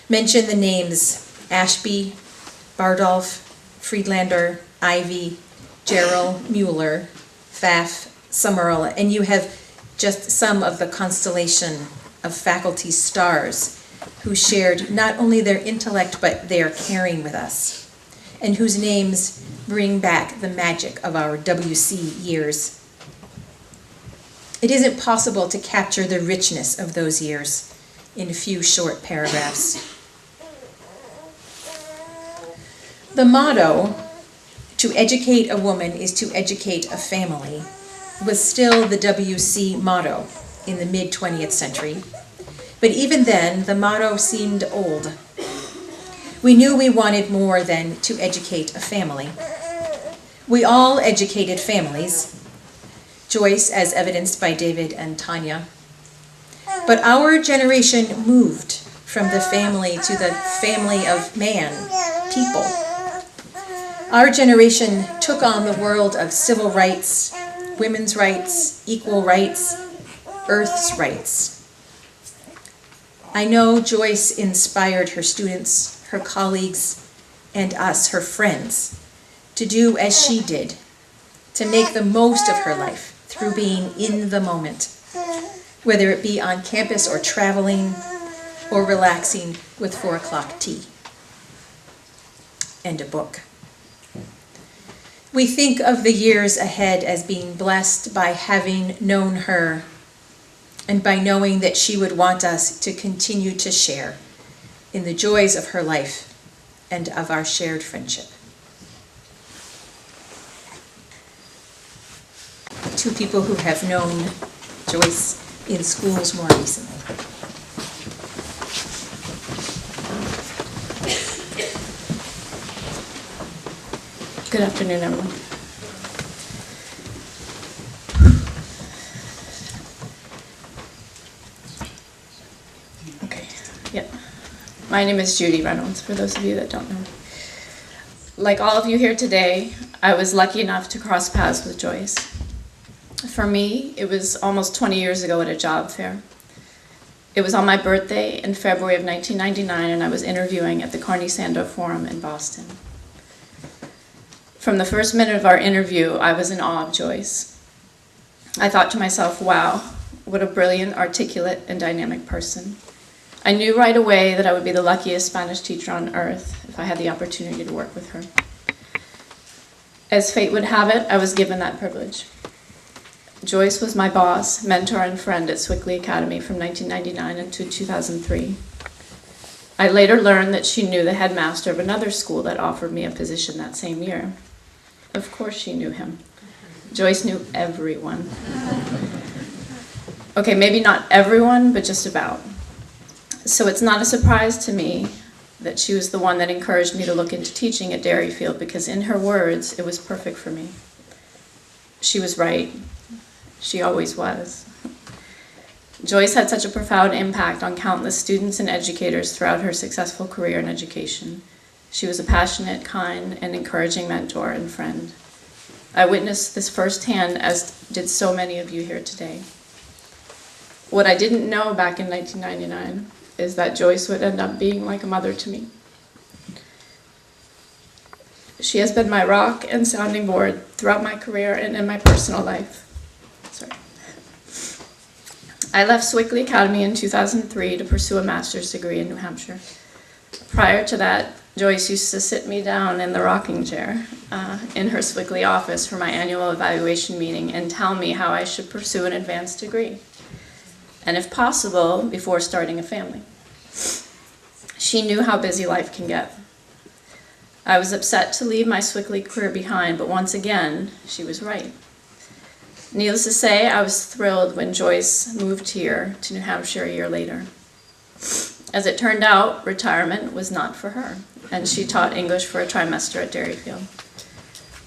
Mention the names Ashby, Bardolph, Friedlander, Ivy, Gerald, Mueller, Pfaff, Summerall, and you have just some of the constellation of faculty stars who shared not only their intellect but their caring with us, and whose names bring back the magic of our WC years. It isn't possible to capture the richness of those years in a few short paragraphs. The motto, "To educate a woman is to educate a family," was still the WC motto in the mid-20th century. But even then, the motto seemed old. We knew we wanted more than to educate a family. We all educated families, Joyce as evidenced by David and Tanya. But our generation moved from the family to the family of man, people. Our generation took on the world of civil rights, women's rights, equal rights, Earth's rights. I know Joyce inspired her students, her colleagues, and us, her friends, to do as she did, to make the most of her life through being in the moment, whether it be on campus or traveling or relaxing with 4 o'clock tea and a book. We think of the years ahead as being blessed by having known her and by knowing that she would want us to continue to share in the joys of her life and of our shared friendship. Two people who have known Joyce in schools more recently. Good afternoon, everyone. Okay, yeah. My name is Judy Reynolds, for those of you that don't know. Like all of you here today, I was lucky enough to cross paths with Joyce. For me, it was almost 20 years ago at a job fair. It was on my birthday in February of 1999, and I was interviewing at the Carnegie Sandor Forum in Boston. From the first minute of our interview, I was in awe of Joyce. I thought to myself, wow, what a brilliant, articulate, and dynamic person. I knew right away that I would be the luckiest Spanish teacher on earth if I had the opportunity to work with her. As fate would have it, I was given that privilege. Joyce was my boss, mentor, and friend at Swickley Academy from 1999 until 2003. I later learned that she knew the headmaster of another school that offered me a position that same year. Of course she knew him. Joyce knew everyone. Okay, maybe not everyone, but just about. So it's not a surprise to me that she was the one that encouraged me to look into teaching at Derryfield, because in her words, it was perfect for me. She was right. She always was. Joyce had such a profound impact on countless students and educators throughout her successful career in education. She was a passionate, kind, and encouraging mentor and friend. I witnessed this firsthand, as did so many of you here today. What I didn't know back in 1999 is that Joyce would end up being like a mother to me. She has been my rock and sounding board throughout my career and in my personal life. I left Swickley Academy in 2003 to pursue a master's degree in New Hampshire. Prior to that, Joyce used to sit me down in the rocking chair in her Swickley office for my annual evaluation meeting and tell me how I should pursue an advanced degree, and if possible, before starting a family. She knew how busy life can get. I was upset to leave my Swickley career behind, but once again, she was right. Needless to say, I was thrilled when Joyce moved here to New Hampshire a year later. As it turned out, retirement was not for her, and she taught English for a trimester at Derryfield.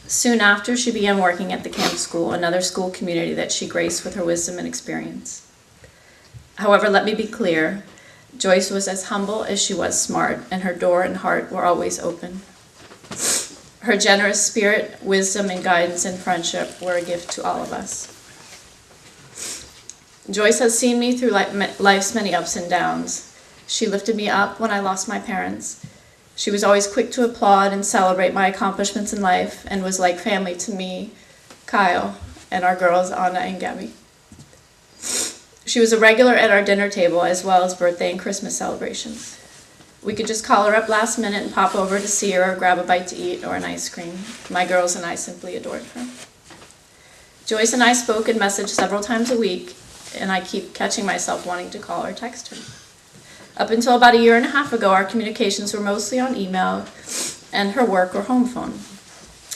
Soon after, she began working at the camp school, another school community that she graced with her wisdom and experience. However, let me be clear, Joyce was as humble as she was smart, and her door and heart were always open. Her generous spirit, wisdom, and guidance and friendship were a gift to all of us. Joyce has seen me through life's many ups and downs. She lifted me up when I lost my parents. She was always quick to applaud and celebrate my accomplishments in life and was like family to me, Kyle, and our girls, Anna and Gabby. She was a regular at our dinner table as well as birthday and Christmas celebrations. We could just call her up last minute and pop over to see her or grab a bite to eat or an ice cream. My girls and I simply adored her. Joyce and I spoke and messaged several times a week, and I keep catching myself wanting to call or text her. Up until about a year and a half ago, our communications were mostly on email and her work or home phone.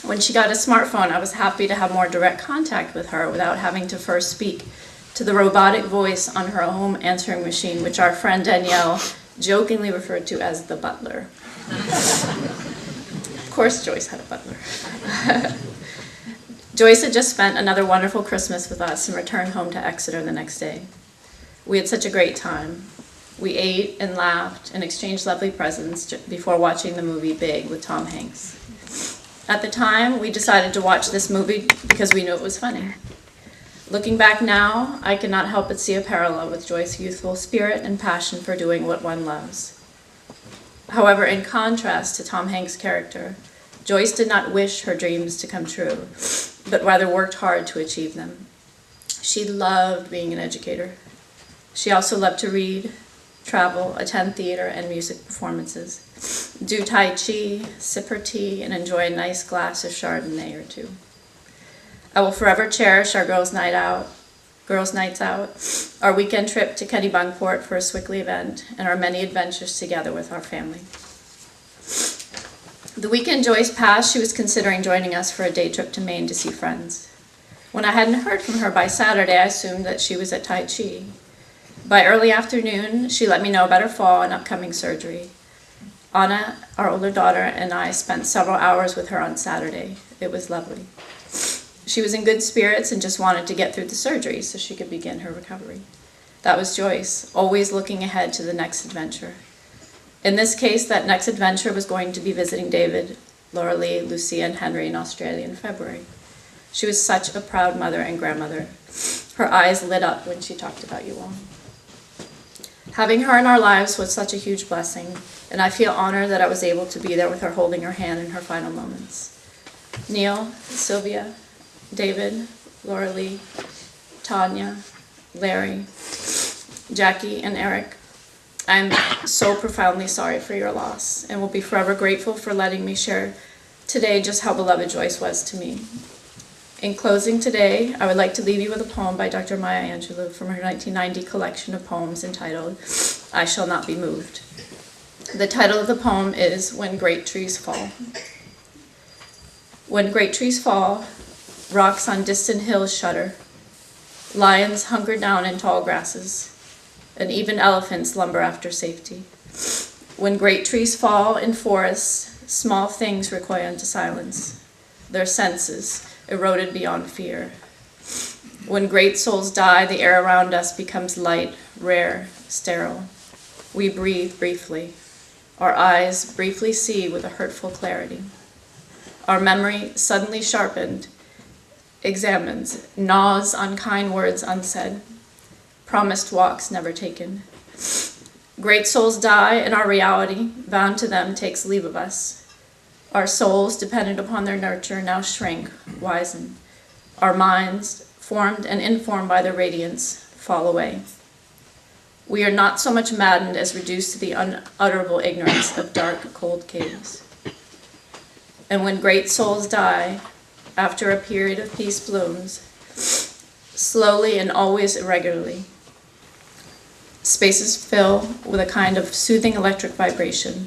When she got a smartphone, I was happy to have more direct contact with her without having to first speak to the robotic voice on her home answering machine, which our friend Danielle jokingly referred to as the butler. Of course, Joyce had a butler. Joyce had just spent another wonderful Christmas with us and returned home to Exeter the next day. We had such a great time. We ate and laughed and exchanged lovely presents before watching the movie Big with Tom Hanks. At the time, we decided to watch this movie because we knew it was funny. Looking back now, I cannot help but see a parallel with Joyce's youthful spirit and passion for doing what one loves. However, in contrast to Tom Hanks' character, Joyce did not wish her dreams to come true, but rather worked hard to achieve them. She loved being an educator. She also loved to read, travel, attend theater and music performances, do Tai Chi, sip her tea, and enjoy a nice glass of Chardonnay or two. I will forever cherish our girls' nights out, our weekend trip to Kennebunkport for a Swickley event, and our many adventures together with our family. The weekend Joyce passed, she was considering joining us for a day trip to Maine to see friends. When I hadn't heard from her by Saturday, I assumed that she was at Tai Chi. By early afternoon, she let me know about her fall and upcoming surgery. Anna, our older daughter, and I spent several hours with her on Saturday. It was lovely. She was in good spirits and just wanted to get through the surgery so she could begin her recovery. That was Joyce, always looking ahead to the next adventure. In this case, that next adventure was going to be visiting David, Laura Lee, Lucia, and Henry in Australia in February. She was such a proud mother and grandmother. Her eyes lit up when she talked about you all. Having her in our lives was such a huge blessing, and I feel honored that I was able to be there with her, holding her hand in her final moments. Neil, Sylvia, David, Laura Lee, Tanya, Larry, Jackie, and Eric, I'm so profoundly sorry for your loss and will be forever grateful for letting me share today just how beloved Joyce was to me. In closing today, I would like to leave you with a poem by Dr. Maya Angelou from her 1990 collection of poems entitled, I Shall Not Be Moved. The title of the poem is When Great Trees Fall. When great trees fall, rocks on distant hills shudder, lions hunker down in tall grasses, and even elephants lumber after safety. When great trees fall in forests, small things recoil into silence, their senses eroded beyond fear. When great souls die, the air around us becomes light, rare, sterile. We breathe briefly. Our eyes briefly see with a hurtful clarity. Our memory, suddenly sharpened, examines, gnaws on kind words unsaid, promised walks never taken. Great souls die, and our reality, bound to them, takes leave of us. Our souls, dependent upon their nurture, now shrink, wisen. Our minds, formed and informed by their radiance, fall away. We are not so much maddened as reduced to the unutterable ignorance of dark, cold caves. And when great souls die, after a period of peace blooms, slowly and always irregularly, spaces fill with a kind of soothing electric vibration.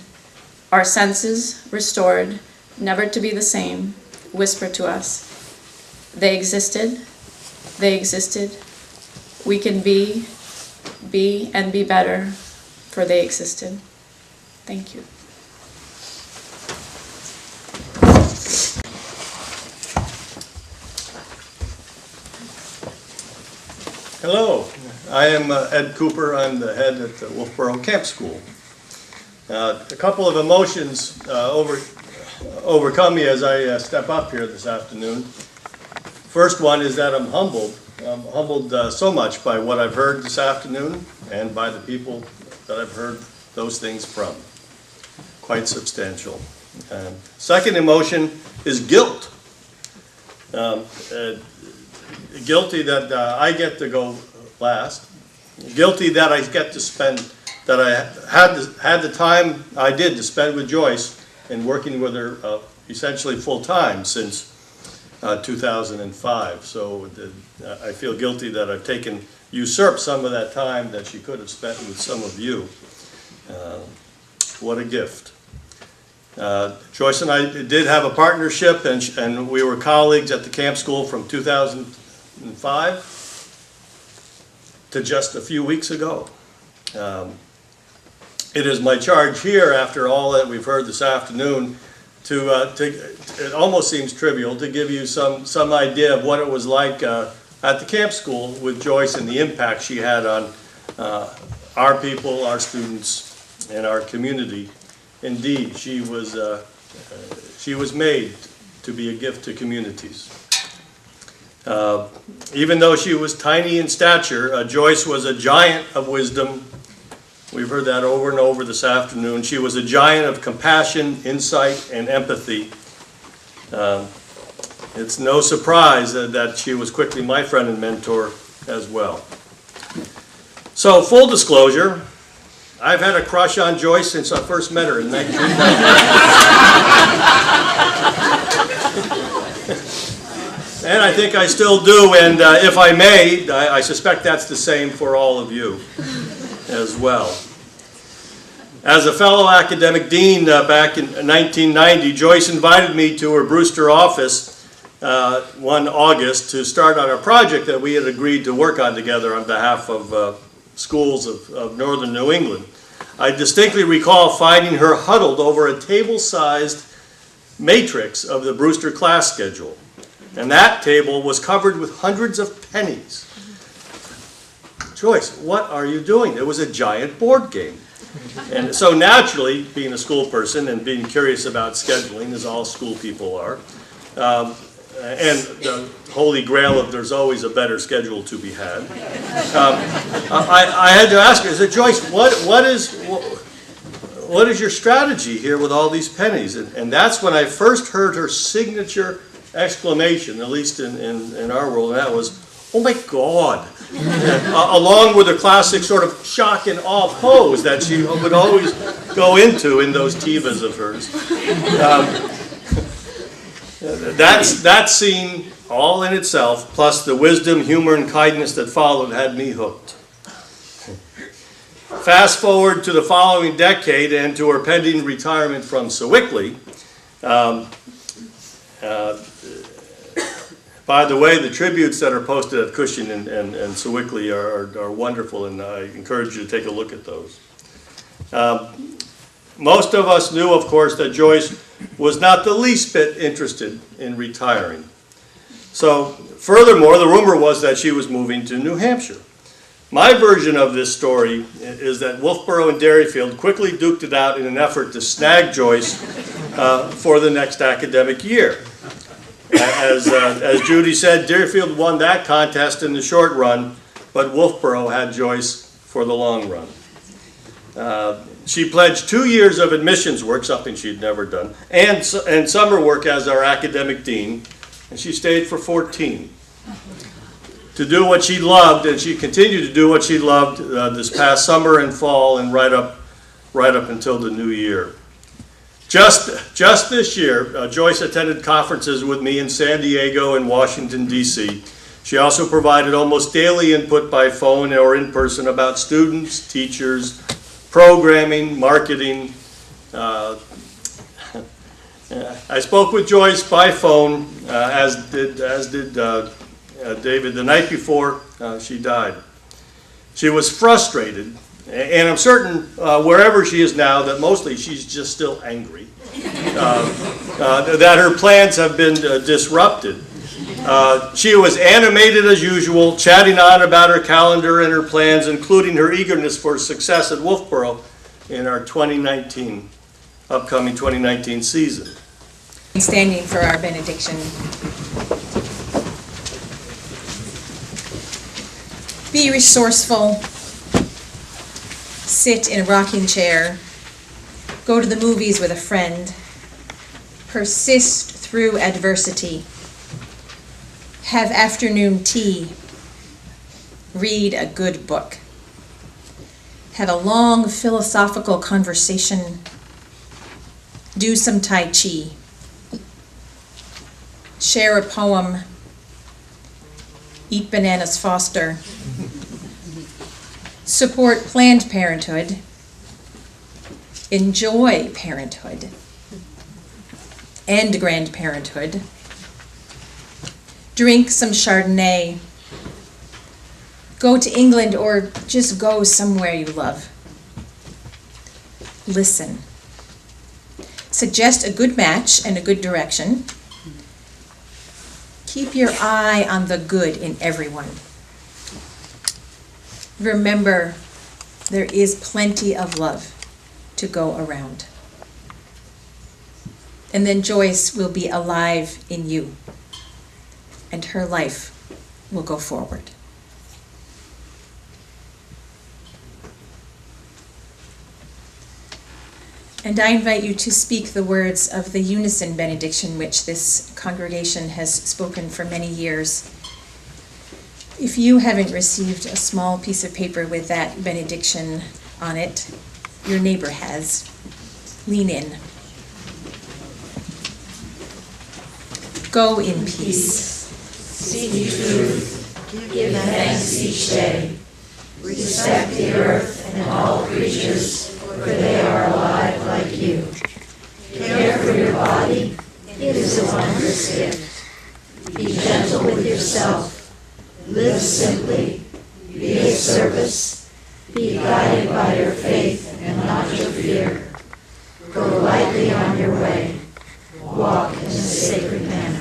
Our senses, restored, never to be the same, whisper to us, they existed, we can be and be better, for they existed. Thank you. Hello, I am Ed Cooper. I'm the head at the Wolfboro Camp School. A couple of emotions overcome me as I step up here this afternoon. First one is that I'm humbled. I'm humbled so much by what I've heard this afternoon and by the people that I've heard those things from. Quite substantial. Second emotion is guilt. Guilty that I get to go last, Guilty that I get to spend, that I had the time I did to spend with Joyce and working with her essentially full-time since 2005. So I feel guilty that I've usurped some of that time that she could have spent with some of you. What a gift. Joyce and I did have a partnership, and we were colleagues at the camp school from 2005 to just a few weeks ago. It is my charge here, after all that we've heard this afternoon, it almost seems trivial, to give you some idea of what it was like at the camp school with Joyce and the impact she had on our people, our students, and our community. Indeed, she was made to be a gift to communities. Even though she was tiny in stature, Joyce was a giant of wisdom. We've heard that over and over this afternoon. She was a giant of compassion, insight, and empathy. It's no surprise that she was quickly my friend and mentor as well. So, full disclosure, I've had a crush on Joyce since I first met her in 1990. And I think I still do, and if I may, I suspect that's the same for all of you as well. As a fellow academic dean back in 1990, Joyce invited me to her Brewster office one August to start on a project that we had agreed to work on together on behalf of schools of northern New England. I distinctly recall finding her huddled over a table-sized matrix of the Brewster class schedule. And that table was covered with hundreds of pennies. Joyce, what are you doing? It was a giant board game. And so naturally, being a school person and being curious about scheduling, as all school people are, and the holy grail of there's always a better schedule to be had, I had to ask her, I said, Joyce, what is your strategy here with all these pennies? And that's when I first heard her signature exclamation, at least in our world, and that was, oh my God, along with the classic sort of shock and awe pose that she would always go into in those tivas of hers. That scene, all in itself, plus the wisdom, humor, and kindness that followed, had me hooked. Fast forward to the following decade and to her pending retirement from Sewickley. By the way, the tributes that are posted at Cushing and Sewickley are wonderful, and I encourage you to take a look at those. Most of us knew, of course, that Joyce was not the least bit interested in retiring. So, furthermore, the rumor was that she was moving to New Hampshire. My version of this story is that Wolfboro and Dairyfield quickly duked it out in an effort to snag Joyce for the next academic year. As Judy said, Dairyfield won that contest in the short run, but Wolfboro had Joyce for the long run. She pledged 2 years of admissions work, something she'd never done, and summer work as our academic dean, and she stayed for 14. To do what she loved, and she continued to do what she loved this past summer and fall and right up until the new year. Just this year, Joyce attended conferences with me in San Diego and Washington, D.C. She also provided almost daily input by phone or in person about students, teachers, programming, marketing. I spoke with Joyce by phone, as did David, the night before she died. She was frustrated, and I'm certain wherever she is now that mostly she's just still angry that her plans have been disrupted. She was animated as usual, chatting on about her calendar and her plans, including her eagerness for success at Wolfboro in our upcoming 2019 season. Standing for our benediction. Be resourceful. Sit in a rocking chair. Go to the movies with a friend. Persist through adversity. Have afternoon tea. Read a good book. have a long philosophical conversation, do some Tai Chi, share a poem, eat bananas Foster, support Planned Parenthood, enjoy parenthood and grandparenthood, drink some Chardonnay, go to England or just go somewhere you love. Listen. Suggest a good match and a good direction. Keep your eye on the good in everyone. Remember, there is plenty of love to go around. And then Joyce will be alive in you, and her life will go forward. And I invite you to speak the words of the unison benediction which this congregation has spoken for many years. If you haven't received a small piece of paper with that benediction on it, your neighbor has. Lean in. Go in peace. Seek truth, give thanks each day. Respect the earth and all creatures, for they are alive like you. Care for your body, it is a wondrous gift. Be gentle with yourself. Live simply. Be of service. Be guided by your faith and not your fear. Go lightly on your way. Walk in a sacred manner.